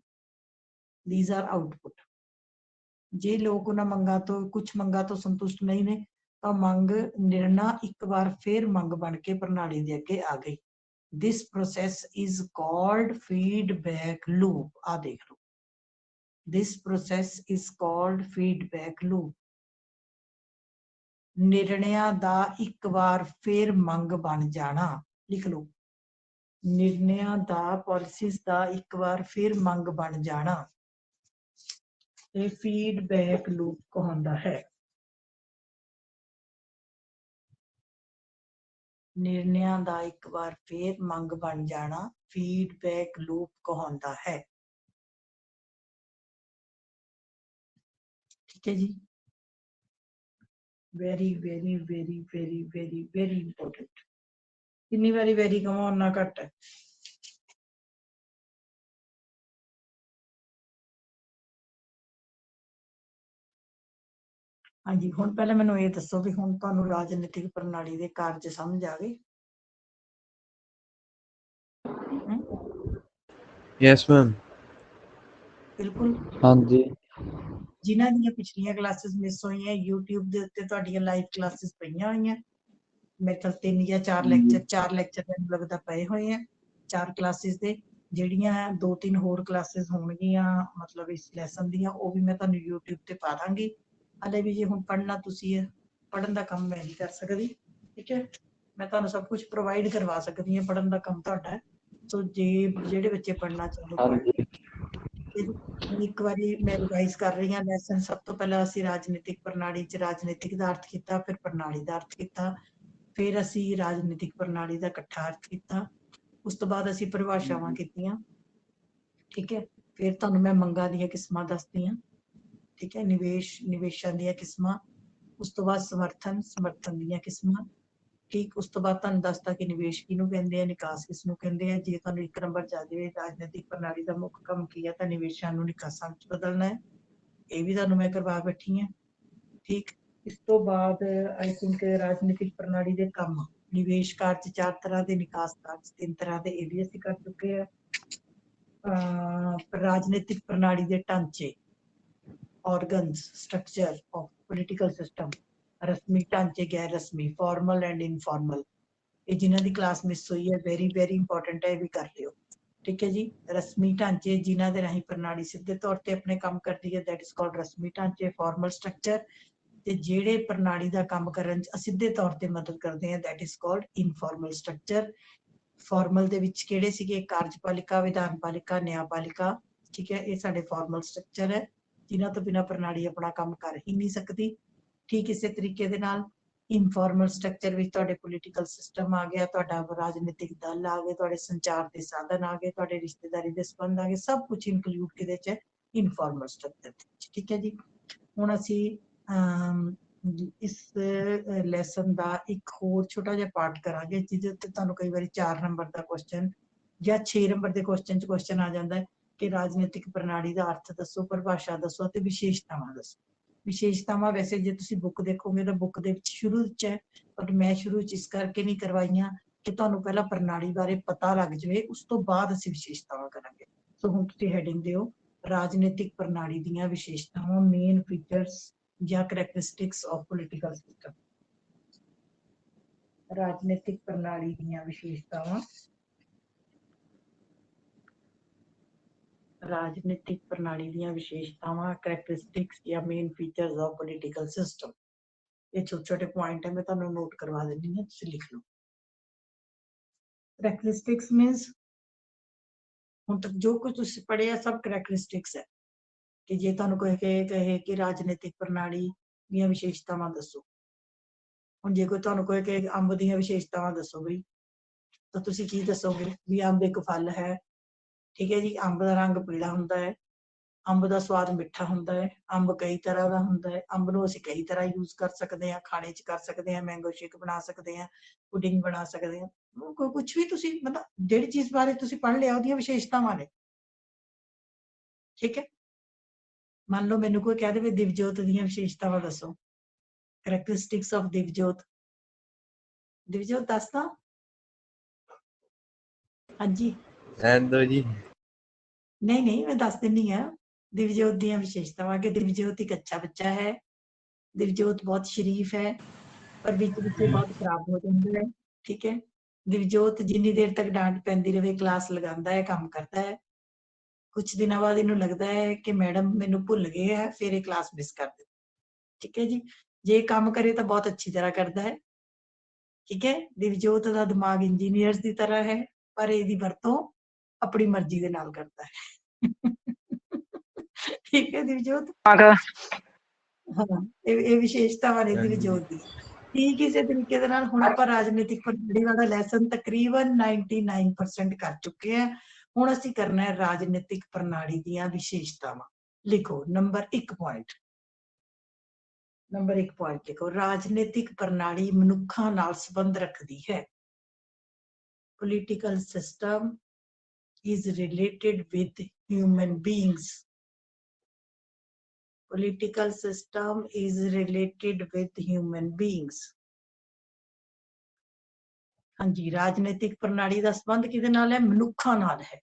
दीज आर आउटपुट। जे लोग उन्हां मंगां तो, कुछ मंगां तो संतुष्ट नहीं ने, तो मंग निर्णय एक बार फिर मंग बन के प्रणाली दे अगे आ गई। This process is called feedback loop. आ देख लो, this process is called feedback loop. निर्णयां दा एक बार फिर मंग बन जाना, लिख लो, निर्णयां दा, पॉलिसीज दा एक बार फिर मंग बन जाना, ये फीडबैक लूप कहलाता है। निर्णयां दा एक बार फिर मंग बन जाना फीडबैक लूप कहलाता है, ठीक है जी। Very very very very very very important. कितनी बारी वेरी कहो उन्ना घट है। हाँ जी, हुण पहले मैनूं ये दसो भी हुण तुहानूं राजनीतिक प्रणाली दे कारज समझ आ गए? Yes ma'am. बिल्कुल। हाँ जी। जिन्हां दीयां पिछलियां क्लासेस मिस होईयां, यूट्यूब दे उत्ते तुहाडीआं लाइव क्लासेस पईयां होईयां। मेरे ख्याल 3 या 4 लैक्चर, 4 लैक्चर मैनूं लगदा पए होए हैं, 4 क्लासेस दे। ਜਿਹੜੀਆਂ 2-3 ਹੋਰ ਕਲਾਸਿਸ ਹੋਣਗੀਆਂ ਮਤਲਬ ਇਸ ਲੈਸਨ ਦੀਆਂ, ਉਹ ਵੀ ਮੈਂ ਤੁਹਾਨੂੰ YouTube ਤੇ ਪਾ ਦਾਂਗੀ। ਹਲੇ ਵੀ ਜੇ ਹੁਣ ਪੜ੍ਹਨਾ ਤੁਸੀਂ ਹੈ, ਪੜ੍ਹਨ ਦਾ ਕੰਮ ਮੈਂ ਨਹੀਂ ਕਰ ਸਕਦੀ, ਠੀਕ ਹੈ। ਮੈਂ ਤੁਹਾਨੂੰ ਸਭ ਕੁਝ ਪ੍ਰੋਵਾਈਡ ਕਰਵਾ ਸਕਦੀ ਹਾਂ, ਪੜ੍ਹਨ ਦਾ ਕੰਮ ਤੁਹਾਡਾ ਹੈ। ਸੋ ਜੇ ਜਿਹੜੇ ਬੱਚੇ ਪੜ੍ਹਨਾ ਚਾਹੁੰਦੇ हाँ ਪੜ੍ਹ जी। ਲਓ। ਇੱਕ ਵਾਰੀ ਮੈਂ ਰਿਵਾਈਜ਼ ਕਰ ਰਹੀ ਹਾਂ ਲੈਸਨ। ਸਭ ਤੋਂ ਪਹਿਲਾਂ ਅਸੀਂ ਰਾਜਨੀਤਿਕ ਪ੍ਰਣਾਲੀ 'ਚ ਰਾਜਨੀਤਿਕ ਦਾ ਅਰਥ ਕੀਤਾ, ਫਿਰ ਪ੍ਰਣਾਲੀ ਦਾ ਅਰਥ ਕੀਤਾ, ਫਿਰ ਅਸੀਂ ਰਾਜਨੀਤਿਕ ਪ੍ਰਣਾਲੀ ਦਾ ਇਕੱਠਾ ਅਰਥ ਕੀਤਾ, ਉਸ ਤੋਂ ਬਾਅਦ ਅਸੀਂ ਪਰਿਭਾਸ਼ਾਵਾਂ ਕੀਤੀਆਂ। ਠੀਕ ਹੈ, ਫਿਰ ਤੁਹਾਨੂੰ ਮੈਂ ਮੰਗਾਂ ਦੀਆਂ ਕਿਸਮਾਂ ਦੱਸਦੀ ਹਾਂ। ਠੀਕ ਹੈ, ਨਿਵੇਸ਼ਾਂ ਦੀਆਂ ਕਿਸਮਾਂ, ਉਸ ਤੋਂ ਬਾਅਦ ਸਮਰਥਨ ਦੀਆਂ ਕਿਸਮਾਂ। ਠੀਕ, ਉਸ ਤੋਂ ਬਾਅਦ ਤੁਹਾਨੂੰ ਦੱਸਤਾ ਕਿ ਨਿਵੇਸ਼ ਕਿਹਨੂੰ ਕਹਿੰਦੇ ਆ, ਨਿਕਾਸ ਕਿਸ ਨੂੰ ਕਹਿੰਦੇ ਆ। ਜੇ ਤੁਹਾਨੂੰ ਇੱਕ ਨੰਬਰ ਜਾ ਜਾਵੇ ਰਾਜਨੀਤਿਕ ਪ੍ਰਣਾਲੀ ਦਾ ਮੁੱਖ ਕੰਮ ਕੀ ਹੈ, ਤਾਂ ਨਿਵੇਸ਼ਾਂ ਨੂੰ ਨਿਕਾਸਾਂ ਵਿੱਚ ਬਦਲਣਾ ਹੈ। ਇਹ ਵੀ ਤੁਹਾਨੂੰ ਮੈਂ ਕਰਵਾ ਬੈਠੀ ਹਾਂ। ਠੀਕ, ਇਸ ਤੋਂ ਬਾਅਦ ਆਈ ਥਿੰਕ ਰਾਜਨੀਤਿਕ ਪ੍ਰਣਾਲੀ ਦੇ ਕੰਮ, ਨਿਵੇਸ਼ ਕਾਰਜ 4 ਤਰ੍ਹਾਂ ਦੇ, ਨਿਕਾਸ ਕਾਰਜ 3 ਤਰ੍ਹਾਂ ਦੇ, ਇਹ ਵੀ ਅਸੀਂ ਕਰ ਚੁੱਕੇ ਆ। ਰਾਜਨੀਤਿਕ ਪ੍ਰਣਾਲੀ ਦੇ ਢਾਂਚੇ, organs, structure of political system, ਰਸਮੀ ਢਾਂਚੇ, ਗੈਰ ਰਸਮੀ, ਫਾਰਮਲ ਐਂਡ ਇਨਫਾਰਮਲ। ਇਹ ਜਿਨ੍ਹਾਂ ਦੀ ਕਲਾਸ ਮਿਸ ਹੋਈ ਹੈ, ਵੈਰੀ ਇੰਪੋਰਟੈਂਟ ਹੈ, ਇਹ ਵੀ ਕਰ ਲਿਓ। ਠੀਕ ਹੈ ਜੀ, ਰਸਮੀ ਢਾਂਚੇ ਜਿਨ੍ਹਾਂ ਦੇ ਰਾਹੀਂ ਪ੍ਰਣਾਲੀ ਸਿੱਧੇ ਤੌਰ ਤੇ ਆਪਣੇ ਕੰਮ ਕਰਦੀ ਹੈ, ਦੈਟ ਇਜ਼ ਕਾਲਡ ਰਸਮੀ ਢਾਂਚੇ। ਫਾਰਮਲ ਸਟਰਕਚਰ, ਤੇ ਜਿਹੜੇ ਪ੍ਰਣਾਲੀ ਦਾ ਕੰਮ ਕਰਨ 'ਚ ਅਸਿੱਧੇ ਤੌਰ ਤੇ ਮਦਦ ਕਰਦੇ ਆ, that is called informal structure. Formal ਦੇ ਵਿੱਚ ਕਿਹੜੇ ਸੀਗੇ? ਕਾਰਜਪਾਲਿਕਾ, ਵਿਧਾਨਪਾਲਿਕਾ, ਨਿਆਂਪਾਲਿਕਾ। ਠੀਕ ਹੈ, ਇਹ ਸਾਡੇ ਫਾਰਮਲ ਸਟਰਕਚਰ ਹੈ, ਜਿਨ੍ਹਾਂ ਤੋਂ ਬਿਨਾਂ ਪ੍ਰਣਾਲੀ ਆਪਣਾ ਕੰਮ ਕਰ ਹੀ ਨਹੀਂ ਸਕਦੀ। ਠੀਕ, ਇਸੇ ਤਰੀਕੇ ਦੇ ਨਾਲ ਇਨਫਾਰਮਲ ਸਟਰਕਚਰ ਵਿੱਚ ਤੁਹਾਡੇ ਪੋਲੀਟੀਕਲ ਸਿਸਟਮ ਆ ਗਿਆ, ਤੁਹਾਡਾ ਰਾਜਨੀਤਿਕ ਦਲ ਆ ਗਏ, ਤੁਹਾਡੇ ਸੰਚਾਰ ਦੇ ਸਾਧਨ ਆ ਗਏ, ਤੁਹਾਡੇ ਰਿਸ਼ਤੇਦਾਰੀ ਦੇ ਸੰਬੰਧ ਆ ਗਏ, ਸਭ ਕੁਝ ਇਨਕਲੂਡ ਕਿਹਦੇ 'ਚ? ਇਨਫਾਰਮਲ ਸਟਰਕਚਰ ਦੇ ਵਿੱਚ। ਠੀਕ ਹੈ ਜੀ, ਹੁਣ ਅਸੀਂ ਇਸ ਲੈਸਨ ਦਾ ਇੱਕ ਹੋਰ ਛੋਟਾ ਜਿਹਾ ਪਾਰਟ ਕਰਾਂਗੇ, ਜਿਹਦੇ ਉੱਤੇ ਤੁਹਾਨੂੰ ਕਈ ਵਾਰੀ 4 ਨੰਬਰ ਦਾ ਕੁਐਸਚਨ ਜਾਂ 6 ਨੰਬਰ ਦੇ ਕੁਐਸਚਨ 'ਚ ਕੁਐਸਚਨ ਆ ਜਾਂਦਾ ਹੈ ਕਿ ਰਾਜਨੀਤਿਕ ਪ੍ਰਣਾਲੀ ਦਾ ਅਰਥ ਦੱਸੋ, ਪਰਿਭਾਸ਼ਾ ਦੱਸੋ ਅਤੇ ਵਿਸ਼ੇਸ਼ਤਾਵਾਂ ਦੱਸੋ। ਵਿਸ਼ੇਸ਼ਤਾਵਾਂ ਵੈਸੇ ਜੇ ਤੁਸੀਂ ਬੁੱਕ ਦੇਖੋਗੇ ਤਾਂ ਬੁੱਕ ਦੇ ਵਿੱਚ ਸ਼ੁਰੂ 'ਚ ਹੈ, ਪਰ ਮੈਂ ਸ਼ੁਰੂ 'ਚ ਇਸ ਕਰਕੇ ਨਹੀਂ ਕਰਵਾਈਆਂ ਕਿ ਤੁਹਾਨੂੰ ਪਹਿਲਾਂ ਪ੍ਰਣਾਲੀ ਬਾਰੇ ਪਤਾ ਲੱਗ ਜਾਵੇ, ਉਸ ਤੋਂ ਬਾਅਦ ਅਸੀਂ ਵਿਸ਼ੇਸ਼ਤਾਵਾਂ ਕਰਾਂਗੇ। ਸੋ ਹੁਣ ਤੁਸੀਂ ਹੈਡਿੰਗ ਦਿਓ ਰਾਜਨੀਤਿਕ ਪ੍ਰਣਾਲੀ ਦੀਆਂ ਵਿਸ਼ੇਸ਼ਤਾਵਾਂ, ਮੇਨ ਫੀਚਰਸ ਜਾਂ ਕਰੈਕਟਰਿਸਟਿਕਸ ਆਫ ਪੋਲੀਟੀਕਲ ਸਿਸਟਮ। ਰਾਜਨੀਤਿਕ ਪ੍ਰਣਾਲੀ ਦੀਆਂ ਵਿਸ਼ੇਸ਼ਤਾਵਾਂ, ਰਾਜਨੀਤਿਕ ਪ੍ਰਣਾਲੀ ਦੀਆਂ ਵਿਸ਼ੇਸ਼ਤਾਵਾਂ, ਕਰੈਕਟਰਿਸਟਿਕਸ ਜਾਂ main features of political system. ਇਹ ਛੋਟੇ ਛੋਟੇ ਪੁਆਇੰਟ ਹੈ, ਮੈਂ ਤੁਹਾਨੂੰ ਨੋਟ ਕਰਵਾ ਦਿੰਦੀ ਹਾਂ, ਤੁਸੀਂ ਲਿਖ ਲਓ। ਕਰੈਕਟਰਿਸਟਿਕਸ ਮੀਨਸ ਹੁਣ ਤੱਕ ਜੋ ਕੁਝ ਤੁਸੀਂ ਪੜ੍ਹਿਆ ਸਭ ਕਰੈਕਟਰਿਸਟਿਕਸ ਹੈ। ਕਿ ਜੇ ਤੁਹਾਨੂੰ ਕੋਈ ਕਹੇ ਕਿ ਰਾਜਨੀਤਿਕ ਪ੍ਰਣਾਲੀ ਦੀਆਂ ਵਿਸ਼ੇਸ਼ਤਾਵਾਂ ਦੱਸੋ, ਹੁਣ ਜੇ ਕੋਈ ਤੁਹਾਨੂੰ ਕੋਈ ਕਹੇ ਅੰਬ ਦੀਆਂ ਵਿਸ਼ੇਸ਼ਤਾਵਾਂ ਦੱਸੋ ਬਈ, ਤਾਂ ਤੁਸੀਂ ਕੀ ਦੱਸੋਗੇ? ਵੀ ਅੰਬ ਇੱਕ ਫਲ ਹੈ। ਠੀਕ ਹੈ ਜੀ, ਅੰਬ ਦਾ ਰੰਗ ਪੀਲਾ ਹੁੰਦਾ ਹੈ, ਅੰਬ ਦਾ ਸਵਾਦ ਮਿੱਠਾ ਹੁੰਦਾ ਹੈ, ਅੰਬ ਕਈ ਤਰ੍ਹਾਂ ਦਾ ਹੁੰਦਾ ਹੈ, ਅੰਬ ਨੂੰ ਅਸੀਂ ਕਈ ਤਰ੍ਹਾਂ ਯੂਜ਼ ਕਰ ਸਕਦੇ ਹਾਂ, ਖਾਣੇ 'ਚ ਕਰ ਸਕਦੇ ਹਾਂ, ਮੈਂਗੋ ਸ਼ੇਕ ਬਣਾ ਸਕਦੇ ਹਾਂ, ਪੁਡਿੰਗ ਬਣਾ ਸਕਦੇ ਹਾਂ, ਕੁਛ ਵੀ ਤੁਸੀਂ ਮਤਲਬ ਜਿਹੜੀ ਚੀਜ਼ ਬਾਰੇ ਤੁਸੀਂ ਪੜ੍ਹ ਲਿਆ ਉਹਦੀਆਂ ਵਿਸ਼ੇਸ਼ਤਾਵਾਂ ਨੇ। ਠੀਕ ਹੈ, ਮੰਨ ਲਓ ਮੈਨੂੰ ਕੋਈ ਕਹਿ ਦੇਵੇ ਦਿਵਜੋਤ ਦੀਆਂ ਵਿਸ਼ੇਸ਼ਤਾਵਾਂ ਦੱਸੋ, ਕਰੈਕਟਰਿਸਟਿਕਸ ਆਫ ਦਿਵਜੋਤ। ਦਿਵਜੋਤ ਦੱਸਦਾ? ਹਾਂਜੀ, ਰਹਿਣ ਦਿਓ ਜੀ। ਨਹੀਂ ਮੈਂ ਦੱਸ ਦਿੰਨੀ ਆ ਦਿਵਜੋਤ ਦੀਆਂ ਵਿਸ਼ੇਸ਼ਤਾਵਾਂ ਕਿ ਦਿਵਜੋਤ ਇੱਕ ਅੱਛਾ ਬੱਚਾ ਹੈ, ਦਿਵਜੋਤ ਬਹੁਤ ਸ਼ਰੀਫ ਹੈ, ਪਰ ਵਿੱਚ ਬਹੁਤ ਖਰਾਬ ਹੋ ਜਾਂਦਾ ਹੈ। ਠੀਕ ਹੈ, ਦਿਵਜੋਤ ਜਿੰਨੀ ਦੇਰ ਤੱਕ ਡਾਂਟ ਪੈਂਦੀ ਰਹੇ ਕਲਾਸ ਲਗਾਉਂਦਾ ਹੈ, ਕੰਮ ਕਰਦਾ ਹੈ, ਕੁਝ ਦਿਨਾਂ ਬਾਅਦ ਇਹਨੂੰ ਲੱਗਦਾ ਹੈ ਕਿ ਮੈਡਮ ਮੈਨੂੰ ਭੁੱਲ ਗਏ ਹੈ, ਫਿਰ ਇਹ ਕਲਾਸ ਮਿਸ ਕਰ ਦਿੰਦਾ। ਠੀਕ ਹੈ ਜੀ, ਜੇ ਕੰਮ ਕਰੇ ਤਾਂ ਬਹੁਤ ਅੱਛੀ ਤਰ੍ਹਾਂ ਕਰਦਾ ਹੈ। ਠੀਕ ਹੈ, ਦਿਵਜੋਤ ਦਾ ਦਿਮਾਗ ਇੰਜੀਨੀਅਰਸ ਦੀ ਤਰ੍ਹਾਂ ਹੈ, ਪਰ ਇਹਦੀ ਵਰਤੋਂ ਆਪਣੀ ਮਰਜ਼ੀ ਦੇ ਨਾਲ ਕਰਦਾ ਹੈ। ਠੀਕ ਹੈ ਦਿਵਜੋਤ, ਹਾਂ ਇਹ ਵਿਸ਼ੇਸ਼ਤਾਵਾਂ ਨੇ ਦਿਵਜੋਤ ਦੀ। ਠੀਕ ਇਸੇ ਤਰੀਕੇ ਦੇ ਨਾਲ ਹੁਣ ਆਪਾਂ ਰਾਜਨੀਤਿਕ ਪ੍ਰਣਾਲੀ ਵਾਲਾ ਲੈਸਨ ਤਕਰੀਬਨ 99% ਕਰ ਚੁੱਕੇ ਹਾਂ। ਹੁਣ ਅਸੀਂ ਕਰਨਾ ਹੈ ਰਾਜਨੀਤਿਕ ਪ੍ਰਣਾਲੀ ਦੀਆਂ ਵਿਸ਼ੇਸ਼ਤਾਵਾਂ। ਲਿਖੋ ਨੰਬਰ 1 ਪੁਆਇੰਟ। ਨੰਬਰ 1 ਪੁਆਇੰਟ ਲਿਖੋ, ਰਾਜਨੀਤਿਕ ਪ੍ਰਣਾਲੀ ਮਨੁੱਖਾਂ ਨਾਲ ਸੰਬੰਧ ਰੱਖਦੀ ਹੈ। Political system is related with human beings. Political system is related with human beings. ਹਾਂਜੀ, ਰਾਜਨੀਤਿਕ ਪ੍ਰਣਾਲੀ ਦਾ ਸੰਬੰਧ ਕਿਹਦੇ ਨਾਲ ਹੈ? ਮਨੁੱਖਾਂ ਨਾਲ ਹੈ।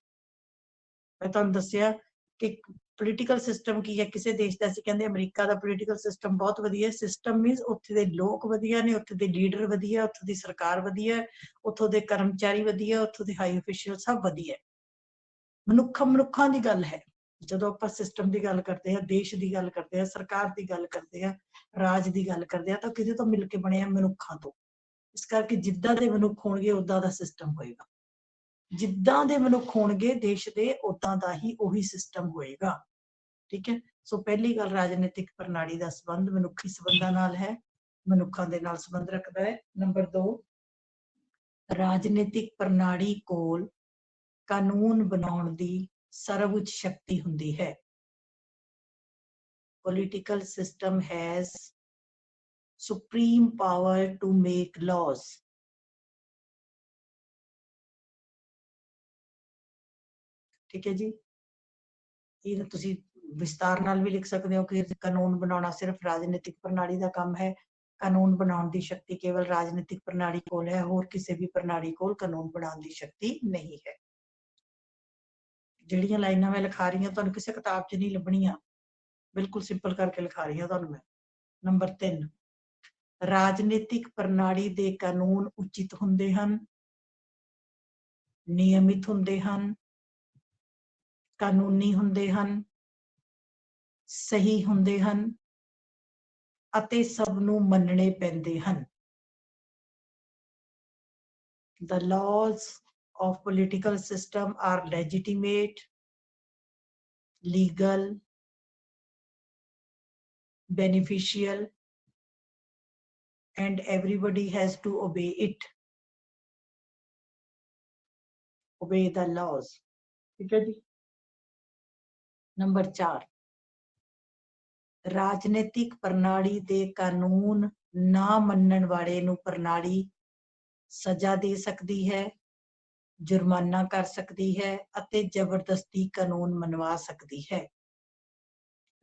ਮੈਂ ਤੁਹਾਨੂੰ ਦੱਸਿਆ ਕਿ ਪੋਲੀਟੀਕਲ ਸਿਸਟਮ ਕੀ ਹੈ ਕਿਸੇ ਦੇਸ਼ ਦਾ। ਅਸੀਂ ਕਹਿੰਦੇ ਅਮਰੀਕਾ ਦਾ ਪੋਲੀਟੀਕਲ ਸਿਸਟਮ ਬਹੁਤ ਵਧੀਆ। ਸਿਸਟਮ ਮੀਨਸ ਉੱਥੇ ਦੇ ਲੋਕ ਵਧੀਆ ਨੇ, ਉੱਥੇ ਦੇ ਲੀਡਰ ਵਧੀਆ, ਉੱਥੋਂ ਦੀ ਸਰਕਾਰ ਵਧੀਆ, ਉੱਥੋਂ ਦੇ ਕਰਮਚਾਰੀ ਵਧੀਆ, ਉੱਥੋਂ ਦੇ ਹਾਈ ਅਫੀਸ਼ੀਅਲ ਸਭ ਵਧੀਆ। ਮਨੁੱਖਾਂ ਦੀ ਗੱਲ ਹੈ। ਜਦੋਂ ਆਪਾਂ ਸਿਸਟਮ ਦੀ ਗੱਲ ਕਰਦੇ ਹਾਂ, ਦੇਸ਼ ਦੀ ਗੱਲ ਕਰਦੇ ਹਾਂ, ਸਰਕਾਰ ਦੀ ਗੱਲ ਕਰਦੇ ਹਾਂ, ਰਾਜ ਦੀ ਗੱਲ ਕਰਦੇ ਹਾਂ, ਤਾਂ ਕਿਹਦੇ ਤੋਂ ਮਿਲ ਕੇ ਬਣਿਆ? ਮਨੁੱਖਾਂ ਤੋਂ। ਇਸ ਕਰਕੇ ਜਿੱਦਾਂ ਦੇ ਮਨੁੱਖ ਹੋਣਗੇ ਉਦਾਂ ਦਾ ਸਿਸਟਮ ਹੋਏਗਾ। ਜਿੱਦਾਂ ਦੇ ਮਨੁੱਖ ਹੋਣਗੇ ਦੇਸ਼ ਦੇ, ਉਦਾਂ ਦਾ ਹੀ ਉਹੀ ਸਿਸਟਮ ਹੋਏਗਾ। ठीक है। सो पहली गल, राजनीतिक प्रणाली का संबंध मनुखी संबंधां नाल है, मनुखों दे नाल संबंध रखता है। नंबर 2, राजनीतिक प्रणाली कोल कानून बनाउण दी सर्वउच्च शक्ति हुंदी है। Political system has supreme power to make laws. ठीक है जी, ਇਹ ਤੁਸੀਂ ਵਿਸਤਾਰ ਨਾਲ ਵੀ ਲਿਖ ਸਕਦੇ ਹੋ ਕਿ ਕਾਨੂੰਨ ਬਣਾਉਣਾ ਸਿਰਫ ਰਾਜਨੀਤਿਕ ਪ੍ਰਣਾਲੀ ਦਾ ਕੰਮ ਹੈ। ਕਾਨੂੰਨ ਬਣਾਉਣ ਦੀ ਸ਼ਕਤੀ ਕੇਵਲ ਰਾਜਨੀਤਿਕ ਪ੍ਰਣਾਲੀ ਕੋਲ ਹੈ, ਹੋਰ ਕਿਸੇ ਵੀ ਪ੍ਰਣਾਲੀ ਕੋਲ ਕਾਨੂੰਨ ਬਣਾਉਣ ਦੀ ਸ਼ਕਤੀ ਨਹੀਂ ਹੈ। ਜਿਹੜੀਆਂ ਲਾਈਨਾਂ ਮੈਂ ਲਿਖਾ ਰਹੀ ਹਾਂ ਤੁਹਾਨੂੰ ਕਿਸੇ ਕਿਤਾਬ 'ਚ ਨਹੀਂ ਲੱਭਣੀਆਂ, ਬਿਲਕੁਲ ਸਿੰਪਲ ਕਰਕੇ ਲਿਖਾ ਰਹੀ ਹਾਂ ਤੁਹਾਨੂੰ ਮੈਂ। ਨੰਬਰ 3, ਰਾਜਨੀਤਿਕ ਪ੍ਰਣਾਲੀ ਦੇ ਕਾਨੂੰਨ ਉਚਿਤ ਹੁੰਦੇ ਹਨ, ਨਿਯਮਿਤ ਹੁੰਦੇ ਹਨ, ਕਾਨੂੰਨੀ ਹੁੰਦੇ ਹਨ, ਸਹੀ ਹੁੰਦੇ ਹਨ ਅਤੇ ਸਭ ਨੂੰ ਮੰਨਣੇ ਪੈਂਦੇ ਹਨ। The laws of political system are legitimate, legal, beneficial, and everybody has to obey it. Obey the laws. ठीक है जी। नंबर 4, ਰਾਜਨੀਤਿਕ ਪ੍ਰਣਾਲੀ ਦੇ ਕਾਨੂੰਨ ਨਾ ਮੰਨਣ ਵਾਲੇ ਨੂੰ ਪ੍ਰਣਾਲੀ ਸਜ਼ਾ ਦੇ ਸਕਦੀ ਹੈ, ਜੁਰਮਾਨਾ ਕਰ ਸਕਦੀ ਹੈ ਅਤੇ ਜ਼ਬਰਦਸਤੀ ਕਾਨੂੰਨ ਮੰਨਵਾ ਸਕਦੀ ਹੈ।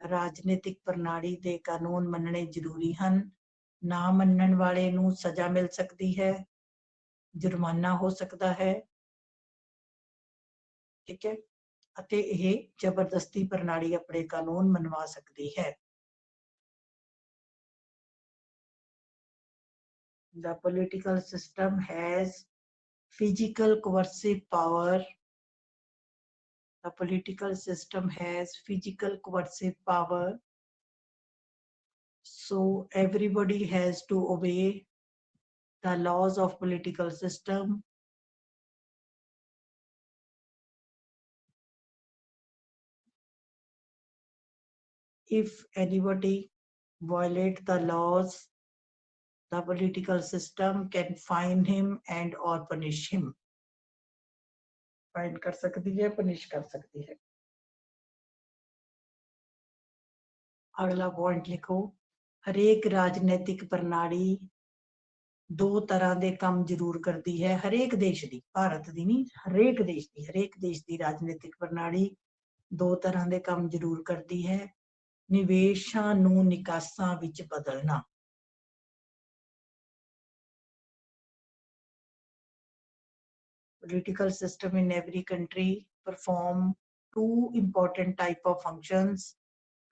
ਰਾਜਨੀਤਿਕ ਪ੍ਰਣਾਲੀ ਦੇ ਕਾਨੂੰਨ ਮੰਨਣੇ ਜ਼ਰੂਰੀ ਹਨ, ਨਾ ਮੰਨਣ ਵਾਲੇ ਨੂੰ ਸਜ਼ਾ ਮਿਲ ਸਕਦੀ ਹੈ, ਜੁਰਮਾਨਾ ਹੋ ਸਕਦਾ ਹੈ, ਠੀਕ ਹੈ, ਅਤੇ ਇਹ ਜ਼ਬਰਦਸਤੀ ਪ੍ਰਣਾਲੀ ਆਪਣੇ ਕਾਨੂੰਨ ਮੰਨਵਾ ਸਕਦੀ ਹੈ। The political system has physical coercive power. The political system has physical coercive power. So everybody has to obey the laws of political system. If anybody violate the laws, the political system can fine him and or punish him. Fine कर सकती है, punish कर सकती है। अगला पॉइंट लिखो, हरेक राजनीतिक प्रणाली दो तरह ਦੇ ਕੰਮ ਜ਼ਰੂਰ ਕਰਦੀ ਹੈ। ਹਰੇਕ ਦੇਸ਼ ਦੀ, ਭਾਰਤ ਦੀ ਨਹੀਂ, ਹਰੇਕ ਦੇਸ਼ ਦੀ ਰਾਜਨੀਤਿਕ ਪ੍ਰਣਾਲੀ ਦੋ ਤਰ੍ਹਾਂ ਦੇ ਕੰਮ ਜ਼ਰੂਰ ਕਰਦੀ ਹੈ। ਨਿਵੇਸ਼ਾਂ ਨੂੰ ਨਿਕਾਸਾਂ ਵਿੱਚ ਬਦਲਣਾ। Political system in every country perform two important type of functions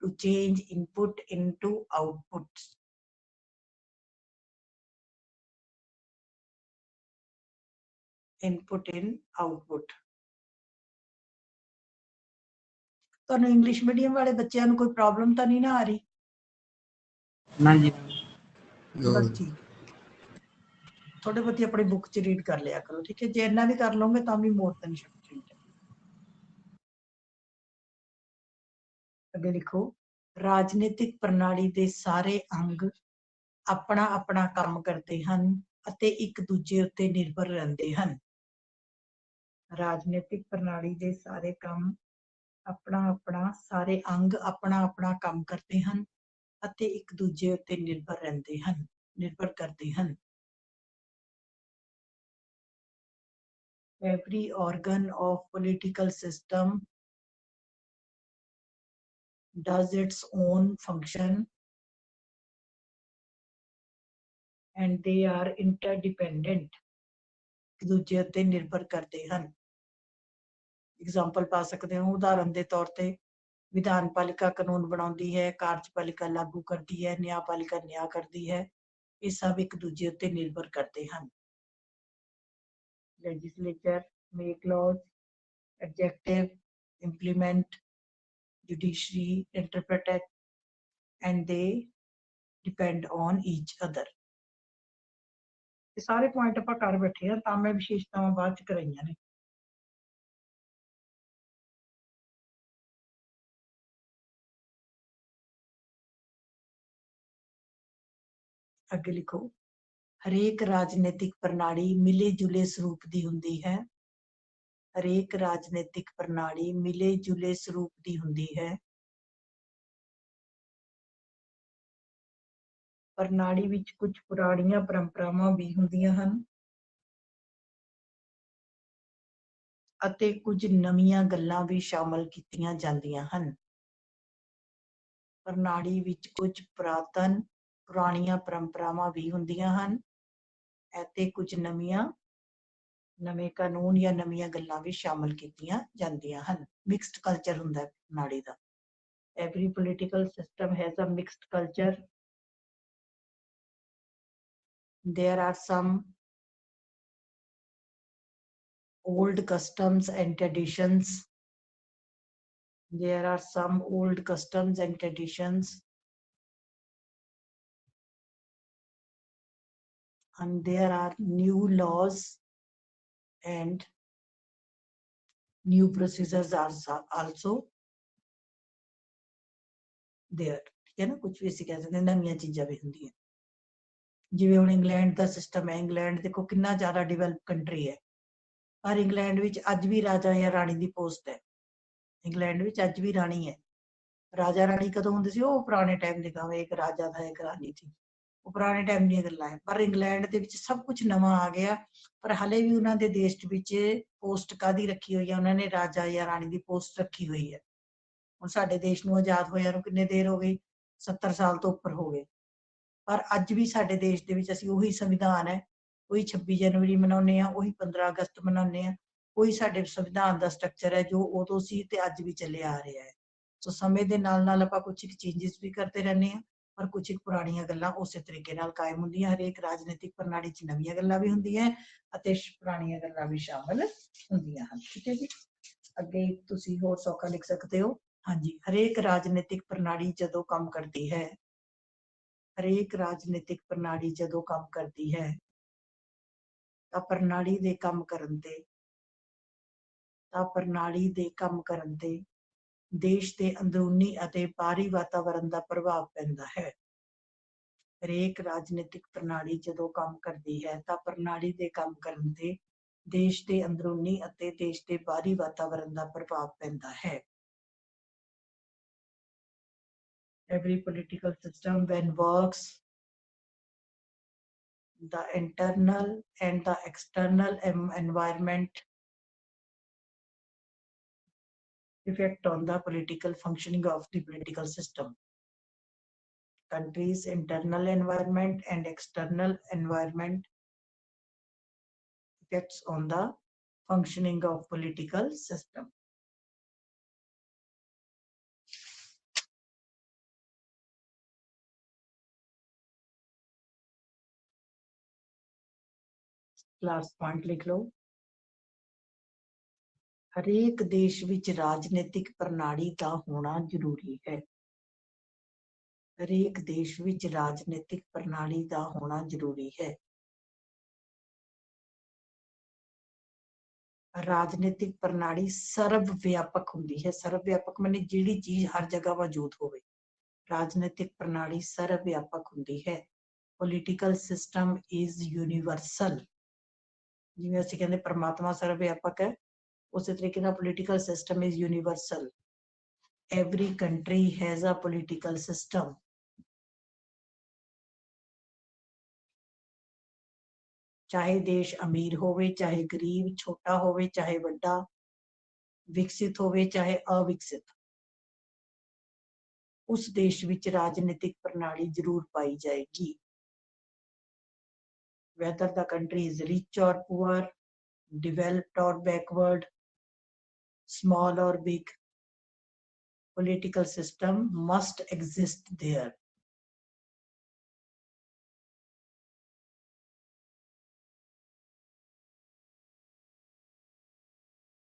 to change input into output. Input in output. ਤੁਹਾਨੂੰ ਇੰਗਲਿਸ਼ ਮੀਡੀਅਮ ਵਾਲੇ ਬੱਚਿਆਂ ਨੂੰ ਕੋਈ ਪ੍ਰੋਬਲਮ ਤਾਂ ਨਹੀਂ ਨਾ ਆ ਰਹੀ? ਨਾ ਜੀ। ਬਸ ਠੀਕ, ਥੋੜੇ ਬਹੁਤੀ ਆਪਣੀ ਬੁੱਕ 'ਚ ਰੀਡ ਕਰ ਲਿਆ ਕਰੋ, ਠੀਕ ਹੈ। ਜੇ ਇੰਨਾ ਵੀ ਕਰ ਲਓਗੇ ਤਾਂ ਵੀ ਮੋਰ ਦੈਨ ਸਫੀਸ਼ੀਐਂਟ ਹੈ। ਅੱਗੇ ਲਿਖੋ, ਰਾਜਨੀਤਿਕ ਪ੍ਰਣਾਲੀ ਦੇ ਸਾਰੇ ਅੰਗ ਆਪਣਾ ਆਪਣਾ ਕੰਮ ਕਰਦੇ ਹਨ ਅਤੇ ਇੱਕ ਦੂਜੇ ਉੱਤੇ ਨਿਰਭਰ ਰਹਿੰਦੇ ਹਨ। ਰਾਜਨੀਤਿਕ ਪ੍ਰਣਾਲੀ ਦੇ ਸਾਰੇ ਕੰਮ ਸਾਰੇ ਅੰਗ ਆਪਣਾ ਆਪਣਾ ਕੰਮ ਕਰਦੇ ਹਨ ਅਤੇ ਇੱਕ ਦੂਜੇ ਉੱਤੇ ਨਿਰਭਰ ਕਰਦੇ ਹਨ। Every organ of political system does its own function and they are interdependent. ਇੱਕ ਦੂਜੇ ਉੱਤੇ ਨਿਰਭਰ ਕਰਦੇ ਹਨ। ਐਗਜ਼ਾਮਪਲ ਪਾ ਸਕਦੇ ਹੋ, ਉਦਾਹਰਨ ਦੇ ਤੌਰ ਤੇ ਵਿਧਾਨਪਾਲਿਕਾ ਕਾਨੂੰਨ ਬਣਾਉਂਦੀ ਹੈ, ਕਾਰਜਪਾਲਿਕਾ ਲਾਗੂ ਕਰਦੀ ਹੈ, ਨਿਆਂਪਾਲਿਕਾ ਨਿਆਂ ਕਰਦੀ ਹੈ। ਇਹ ਸਭ ਇੱਕ ਦੂਜੇ ਉੱਤੇ ਨਿਰਭਰ ਕਰਦੇ ਹਨ। Legislature make laws, executive implement, judiciary interpret it, and they depend on each other. ਇਹ ਸਾਰੇ ਪੁਆਇੰਟ ਆਪਾਂ ਕਰ ਬੈਠੇ ਆ, ਤਾਂ ਮੈਂ ਵਿਸ਼ੇਸ਼ਤਾਵਾਂ ਬਾਅਦ ਚ ਕਰਾਈਆਂ ਨੇ। ਅੱਗੇ ਲਿਖੋ, ਹਰੇਕ ਰਾਜਨੀਤਿਕ ਪ੍ਰਣਾਲੀ ਮਿਲੇ ਜੁਲੇ ਸਰੂਪ ਦੀ ਹੁੰਦੀ ਹੈ। ਹਰੇਕ ਰਾਜਨੀਤਿਕ ਪ੍ਰਣਾਲੀ ਮਿਲੇ ਜੁਲੇ ਸਰੂਪ ਦੀ ਹੁੰਦੀ ਹੈ। ਪ੍ਰਣਾਲੀ ਵਿੱਚ ਕੁਝ ਪੁਰਾਣੀਆਂ ਪਰੰਪਰਾਵਾਂ ਵੀ ਹੁੰਦੀਆਂ ਹਨ ਅਤੇ ਕੁਝ ਨਵੀਆਂ ਗੱਲਾਂ ਵੀ ਸ਼ਾਮਲ ਕੀਤੀਆਂ ਜਾਂਦੀਆਂ ਹਨ। ਪ੍ਰਣਾਲੀ ਵਿੱਚ ਕੁਝ ਪੁਰਾਣੀਆਂ ਪਰੰਪਰਾਵਾਂ ਵੀ ਹੁੰਦੀਆਂ ਹਨ ਅਤੇ ਕੁਝ ਨਵੇਂ ਕਾਨੂੰਨ ਜਾਂ ਨਵੀਆਂ ਗੱਲਾਂ ਵੀ ਸ਼ਾਮਲ ਕੀਤੀਆਂ ਜਾਂਦੀਆਂ ਹਨ। ਮਿਕਸਡ ਕਲਚਰ ਹੁੰਦਾ ਹੈ ਪ੍ਰਣਾਲੀ ਦਾ। Every political system has a mixed culture. There are some old customs and traditions. There are some old customs and traditions. And there are new laws and new procedures are also there. ਠੀਕ ਹੈ ਨਾ, ਕੁਝ ਵੀ ਅਸੀਂ ਕਹਿ ਸਕਦੇ ਨਵੀਆਂ ਚੀਜ਼ਾਂ ਵੀ ਹੁੰਦੀਆਂ। ਜਿਵੇਂ ਹੁਣ ਇੰਗਲੈਂਡ ਦਾ ਸਿਸਟਮ ਹੈ। ਇੰਗਲੈਂਡ ਦੇਖੋ ਕਿੰਨਾ ਜ਼ਿਆਦਾ ਡਿਵੈਲਪ ਕੰਟਰੀ ਹੈ, ਪਰ ਇੰਗਲੈਂਡ ਵਿੱਚ ਅੱਜ ਵੀ ਰਾਜਾ ਜਾਂ ਰਾਣੀ ਦੀ ਪੋਸਟ ਹੈ। ਇੰਗਲੈਂਡ ਵਿੱਚ ਅੱਜ ਵੀ ਰਾਣੀ ਹੈ। ਰਾਜਾ ਰਾਣੀ ਕਦੋਂ ਹੁੰਦੇ ਸੀ? ਉਹ ਪੁਰਾਣੇ ਟਾਈਮ ਦੇ ਕੰਮ, ਇੱਕ ਰਾਜਾ ਦਾ ਇੱਕ ਰਾਣੀ ਸੀ, ਉਹ ਪੁਰਾਣੇ ਟਾਈਮ ਦੀਆਂ ਗੱਲਾਂ ਹੈ। ਪਰ ਇੰਗਲੈਂਡ ਦੇ ਵਿੱਚ ਸਭ ਕੁਝ ਨਵਾਂ ਆ ਗਿਆ, ਪਰ ਹਲੇ ਵੀ ਉਹਨਾਂ ਦੇ ਦੇਸ਼ ਵਿੱਚ ਪੋਸਟ ਕਾਹਦੀ ਰੱਖੀ ਹੋਈ ਹੈ? ਉਹਨਾਂ ਨੇ ਰਾਜਾ ਜਾਂ ਰਾਣੀ ਦੀ ਪੋਸਟ ਰੱਖੀ ਹੋਈ ਹੈ। ਹੁਣ ਸਾਡੇ ਦੇਸ਼ ਨੂੰ ਆਜ਼ਾਦ ਹੋਇਆ ਨੂੰ ਕਿੰਨੇ ਦੇਰ ਹੋ ਗਈ? 70 ਸਾਲ ਤੋਂ ਉੱਪਰ ਹੋ ਗਏ, ਪਰ ਅੱਜ ਵੀ ਸਾਡੇ ਦੇਸ਼ ਦੇ ਵਿੱਚ ਅਸੀਂ ਉਹੀ ਸੰਵਿਧਾਨ ਹੈ, ਉਹੀ 26 ਜਨਵਰੀ ਮਨਾਉਂਦੇ ਹਾਂ, ਉਹੀ 15 ਅਗਸਤ ਮਨਾਉਂਦੇ ਹਾਂ, ਉਹੀ ਸਾਡੇ ਸੰਵਿਧਾਨ ਦਾ ਸਟਰਕਚਰ ਹੈ ਜੋ ਉਦੋਂ ਸੀ ਤੇ ਅੱਜ ਵੀ ਚੱਲਿਆ ਆ ਰਿਹਾ ਹੈ। ਸੋ ਸਮੇਂ ਦੇ ਨਾਲ ਨਾਲ ਆਪਾਂ ਕੁਝ ਚੇਂਜਸ ਵੀ ਕਰਦੇ ਰਹਿੰਦੇ ਹਾਂ, ਪਰ ਕੁਝ ਪੁਰਾਣੀਆਂ ਗੱਲਾਂ ਉਸੇ ਤਰੀਕੇ ਨਾਲ ਕਾਇਮ ਹੁੰਦੀਆਂ। ਹਰੇਕ ਰਾਜਨੀਤਿਕ ਪ੍ਰਣਾਲੀ 'ਚ ਨਵੀਆਂ ਗੱਲਾਂ ਵੀ ਹੁੰਦੀਆਂ ਅਤੇ ਪੁਰਾਣੀਆਂ ਗੱਲਾਂ ਵੀ ਸ਼ਾਮਲ ਹੁੰਦੀਆਂ ਹਨ। ਠੀਕ ਹੈ ਜੀ, ਅੱਗੇ ਤੁਸੀਂ ਹੋਰ ਸੌਖਾ ਲਿਖ ਸਕਦੇ ਹੋ। ਹਾਂਜੀ, ਹਰੇਕ ਰਾਜਨੀਤਿਕ ਪ੍ਰਣਾਲੀ ਜਦੋਂ ਕੰਮ ਕਰਦੀ ਹੈ, ਹਰੇਕ ਰਾਜਨੀਤਿਕ ਪ੍ਰਣਾਲੀ ਜਦੋਂ ਕੰਮ ਕਰਦੀ ਹੈ ਤਾਂ ਪ੍ਰਣਾਲੀ ਦੇ ਕੰਮ ਕਰਨ ਤੇ ਦੇਸ਼ ਦੇ ਅੰਦਰੂਨੀ ਅਤੇ ਬਾਹਰੀ ਵਾਤਾਵਰਣ ਦਾ ਪ੍ਰਭਾਵ ਪੈਂਦਾ ਹੈ। ਹਰੇਕ ਰਾਜਨੀਤਿਕ ਪ੍ਰਣਾਲੀ ਜਦੋਂ ਕੰਮ ਕਰਦੀ ਹੈ ਤਾਂ ਪ੍ਰਣਾਲੀ ਦੇ ਕੰਮ ਕਰਨ ਤੇ ਦੇਸ਼ ਦੇ ਅੰਦਰੂਨੀ ਅਤੇ ਦੇਸ਼ ਦੇ ਬਾਹਰੀ ਵਾਤਾਵਰਣ ਦਾ ਪ੍ਰਭਾਵ ਪੈਂਦਾ ਹੈ। Every political system when works, the internal and the external environment effect on the political functioning of the political system. Country's internal environment and external environment effects on the functioning of political system. Last point लिख लो, ਹਰੇਕ ਦੇਸ਼ ਵਿੱਚ ਰਾਜਨੀਤਿਕ ਪ੍ਰਣਾਲੀ ਦਾ ਹੋਣਾ ਜ਼ਰੂਰੀ ਹੈ। ਹਰੇਕ ਦੇਸ਼ ਵਿੱਚ ਰਾਜਨੀਤਿਕ ਪ੍ਰਣਾਲੀ ਦਾ ਹੋਣਾ ਜ਼ਰੂਰੀ ਹੈ। ਰਾਜਨੀਤਿਕ ਪ੍ਰਣਾਲੀ ਸਰਵ ਵਿਆਪਕ ਹੁੰਦੀ ਹੈ। ਸਰਵ ਵਿਆਪਕ ਮਾਨੇ ਜਿਹੜੀ ਚੀਜ਼ ਹਰ ਜਗ੍ਹਾ ਮੌਜੂਦ ਹੋਵੇ। ਰਾਜਨੀਤਿਕ ਪ੍ਰਣਾਲੀ ਸਰਵ ਵਿਆਪਕ ਹੁੰਦੀ ਹੈ। Political system is universal. ਜਿਵੇਂ ਅਸੀਂ ਕਹਿੰਦੇ ਪਰਮਾਤਮਾ ਸਰਵ ਵਿਆਪਕ ਹੈ, ਉਸੇ ਤਰੀਕੇ ਨਾਲ political system is universal. Every country has a political system. ਚਾਹੇ ਦੇਸ਼ ਅਮੀਰ ਹੋਵੇ, ਚਾਹੇ ਗਰੀਬ, ਛੋਟਾ ਹੋਵੇ, ਚਾਹੇ ਵੱਡਾ, ਵਿਕਸਿਤ ਹੋਵੇ, ਚਾਹੇ ਅਵਿਕਸਿਤ, ਉਸ ਦੇਸ਼ ਵਿੱਚ ਰਾਜਨੀਤਿਕ ਪ੍ਰਣਾਲੀ ਜ਼ਰੂਰ ਪਾਈ ਜਾਏਗੀ। Whether the country is rich or poor, developed or backward, small or big, political system must exist there.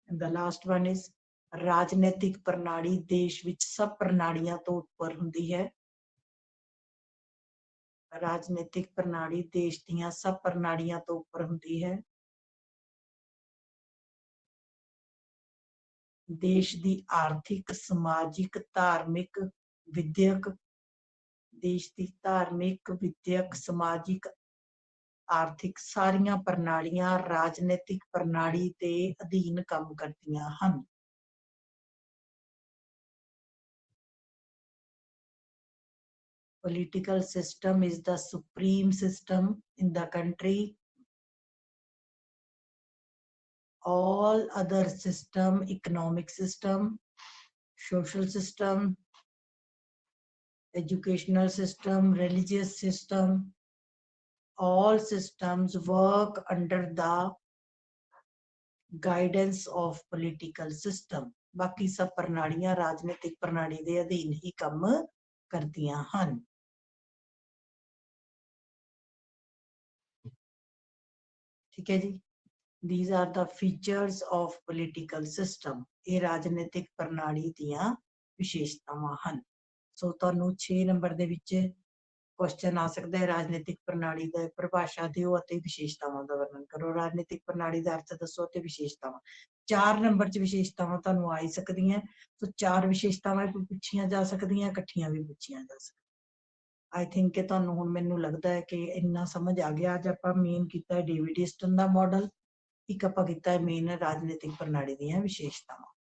And the last one is ਰਾਜਨੀਤਿਕ ਪ੍ਰਣਾਲੀ ਦੇਸ਼ ਵਿੱਚ ਸਭ ਪ੍ਰਣਾਲੀਆਂ ਤੋਂ ਉੱਪਰ ਹੁੰਦੀ ਹੈ। ਰਾਜਨੀਤਿਕ ਪ੍ਰਣਾਲੀ ਦੇਸ਼ ਦੀਆਂ ਸਭ ਪ੍ਰਣਾਲੀਆਂ ਤੋਂ ਉੱਪਰ ਹੁੰਦੀ ਹੈ। ਦੇਸ਼ ਦੀ ਆਰਥਿਕ, ਸਮਾਜਿਕ, ਧਾਰਮਿਕ, ਵਿਦਿਅਕ, ਦੇਸ਼ ਦੀ ਧਾਰਮਿਕ, ਵਿਦਿਅਕ, ਸਮਾਜਿਕ, ਆਰਥਿਕ ਸਾਰੀਆਂ ਪ੍ਰਣਾਲੀਆਂ ਰਾਜਨੀਤਿਕ ਪ੍ਰਣਾਲੀ ਦੇ ਅਧੀਨ ਕੰਮ ਕਰਦੀਆਂ ਹਨ। Political system is the supreme system in the country. All other system, economic system, social system, educational system, religious system, all systems work under the guidance of political system. बाकी सब प्रणालियां राजनीतिक प्रणाली ਦੇ ਅਧੀਨ ਹੀ ਕੰਮ ਕਰਦੀਆਂ ਹਨ। ठीक है जी। These are the features of political system. ਇਹ ਰਾਜਨੀਤਿਕ ਪ੍ਰਣਾਲੀ ਦੀਆਂ ਵਿਸ਼ੇਸ਼ਤਾਵਾਂ ਹਨ। ਸੋ ਤੁਹਾਨੂੰ 6 ਨੰਬਰ ਦੇ ਵਿੱਚ ਕੁਐਸਚਨ ਆ ਸਕਦਾ ਹੈ, ਰਾਜਨੀਤਿਕ ਪ੍ਰਣਾਲੀ ਦਾ ਪਰਿਭਾਸ਼ਾ ਦਿਓ ਅਤੇ ਵਿਸ਼ੇਸ਼ਤਾਵਾਂ ਦਾ ਵਰਣਨ ਕਰੋ। ਰਾਜਨੀਤਿਕ ਪ੍ਰਣਾਲੀ ਦਾ ਅਰਥ ਦੱਸੋ ਅਤੇ ਵਿਸ਼ੇਸ਼ਤਾਵਾਂ। 4 ਨੰਬਰ 'ਚ ਵਿਸ਼ੇਸ਼ਤਾਵਾਂ ਤੁਹਾਨੂੰ ਆ ਹੀ ਸਕਦੀਆਂ। ਸੋ 4 ਵਿਸ਼ੇਸ਼ਤਾਵਾਂ ਵੀ ਪੁੱਛੀਆਂ ਜਾ ਸਕਦੀਆਂ, ਇਕੱਠੀਆਂ ਵੀ ਪੁੱਛੀਆਂ ਜਾ ਸਕਦੀਆਂ। ਆਈ ਥਿੰਕ ਕਿ ਤੁਹਾਨੂੰ ਹੁਣ ਮੈਨੂੰ ਲੱਗਦਾ ਹੈ ਕਿ ਇੰਨਾ ਸਮਝ ਆ ਗਿਆ। ਅੱਜ ਆਪਾਂ ਮੇਨ ਕੀਤਾ ਹੈ ਡੇਵਿਡ ਈਸਟਨ ਦਾ ਮਾਡਲ, ਇੱਕ ਆਪਾਂ ਕੀਤਾ ਹੈ ਮੇਨ ਰਾਜਨੀਤਿਕ ਪ੍ਰਣਾਲੀ ਦੀਆਂ ਵਿਸ਼ੇਸ਼ਤਾਵਾਂ।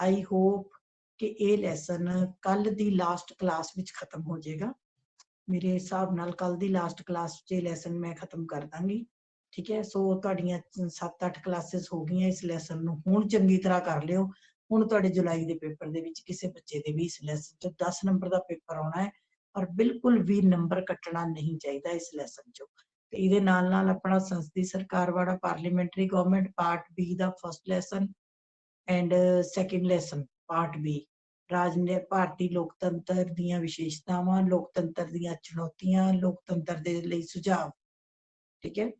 ਆਈ ਹੋਪ ਕਿ ਇਹ ਲੈਸਨ ਕੱਲ ਦੀ ਲਾਸਟ ਕਲਾਸ ਵਿੱਚ ਖਤਮ ਹੋ ਜਾਏਗਾ। ਮੇਰੇ ਹਿਸਾਬ ਨਾਲ ਕੱਲ ਦੀ ਲਾਸਟ ਕਲਾਸ 'ਚ ਇਹ ਲੈਸਨ ਮੈਂ ਖਤਮ ਕਰ ਦਾਂਗੀ। ਠੀਕ ਹੈ, ਸੋ ਤੁਹਾਡੀਆਂ 7-8 ਕਲਾਸਿਸ ਹੋ ਗਈਆਂ ਇਸ ਲੈਸਨ ਨੂੰ। ਹੁਣ ਚੰਗੀ ਤਰ੍ਹਾਂ ਕਰ ਲਿਓ। ਹੁਣ ਤੁਹਾਡੇ ਜੁਲਾਈ ਦੇ ਪੇਪਰ ਦੇ ਵਿੱਚ ਕਿਸੇ ਬੱਚੇ ਦੇ ਵੀ ਇਸ ਲੈਸਨ 'ਚ 10 ਨੰਬਰ ਦਾ ਪੇਪਰ ਆਉਣਾ ਹੈ, ਪਰ ਬਿਲਕੁਲ ਵੀ ਨੰਬਰ ਕੱਟਣਾ ਨਹੀਂ ਚਾਹੀਦਾ ਇਸ ਲੈਸਨ 'ਚੋਂ। ਤੇ ਇਹਦੇ ਨਾਲ ਨਾਲ ਆਪਣਾ ਸੰਸਦੀ ਸਰਕਾਰ ਵਾਲਾ ਪਾਰਲੀਮੈਂਟਰੀ ਗਵਰਨਮੈਂਟ ਪਾਰਟ ਬੀ ਦਾ first lesson and second lesson part B ਭਾਰਤੀ ਲੋਕਤੰਤਰ ਦੀਆਂ ਵਿਸ਼ੇਸ਼ਤਾਵਾਂ, ਲੋਕਤੰਤਰ ਦੀਆਂ ਚੁਣੌਤੀਆਂ, ਲੋਕਤੰਤਰ ਦੇ ਲਈ ਸੁਝਾਅ। ਠੀਕ ਹੈ,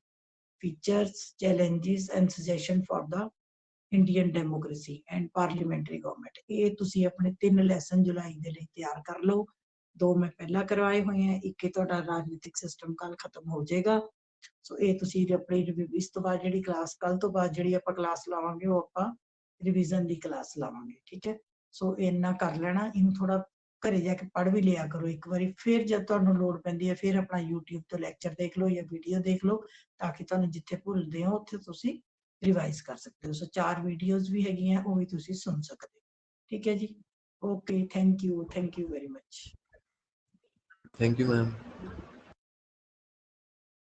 features, challenges and suggestion for the Indian democracy and parliamentary government. ਇਹ ਤੁਸੀਂ ਆਪਣੇ 3 ਲੈਸਨ ਜੁਲਾਈ ਦੇ ਲਈ ਤਿਆਰ ਕਰ ਲਓ। 2 ਮੈਂ ਪਹਿਲਾਂ ਕਰਵਾਏ ਹੋਏ ਆ, ਇੱਕ ਤੁਹਾਡਾ ਰਾਜਨੀਤਿਕ ਸਿਸਟਮ ਕੱਲ ਖਤਮ ਹੋ ਜਾਏਗਾ। ਸੋ ਇਹ ਤੁਸੀਂ ਆਪਣੀ ਇਸ ਤੋਂ ਬਾਅਦ ਜਿਹੜੀ ਕਲਾਸ ਕੱਲ ਤੋਂ ਬਾਅਦ ਜਿਹੜੀ ਆਪਾਂ ਕਲਾਸ ਲਾਵਾਂਗੇ ਉਹ ਆਪਾਂ ਰਿਵੀਜ਼ਨ ਦੀ ਕਲਾਸ ਲਾਵਾਂਗੇ। ਠੀਕ ਹੈ, ਸੋ ਇੰਨਾ ਕਰ ਲੈਣਾ। ਇਹਨੂੰ ਥੋੜਾ ਘਰੇ ਜਾ ਕੇ ਪੜ੍ਹ ਵੀ ਲਿਆ ਕਰੋ ਇੱਕ ਵਾਰੀ। ਫਿਰ ਜਦ ਤੁਹਾਨੂੰ ਲੋੜ ਪੈਂਦੀ ਹੈ ਫਿਰ ਆਪਣਾ YouTube ਤੋਂ ਲੈਕਚਰ ਦੇਖ ਲਓ ਜਾਂ ਵੀਡੀਓ ਦੇਖ ਲਓ, ਤਾਂ ਕਿ ਤੁਹਾਨੂੰ ਜਿੱਥੇ ਭੁੱਲਦੇ ਹੋ ਉੱਥੇ ਤੁਸੀਂ ਰਿਵਾਈਜ਼ ਕਰ ਸਕਦੇ ਹੋ। ਸੋ 4 ਵੀਡੀਓਜ਼ ਵੀ ਹੈਗੀਆਂ, ਉਹ ਵੀ ਤੁਸੀਂ ਸੁਣ ਸਕਦੇ ਹੋ। ਠੀਕ ਹੈ ਜੀ, okay, thank you very much. Thank you, ma'am.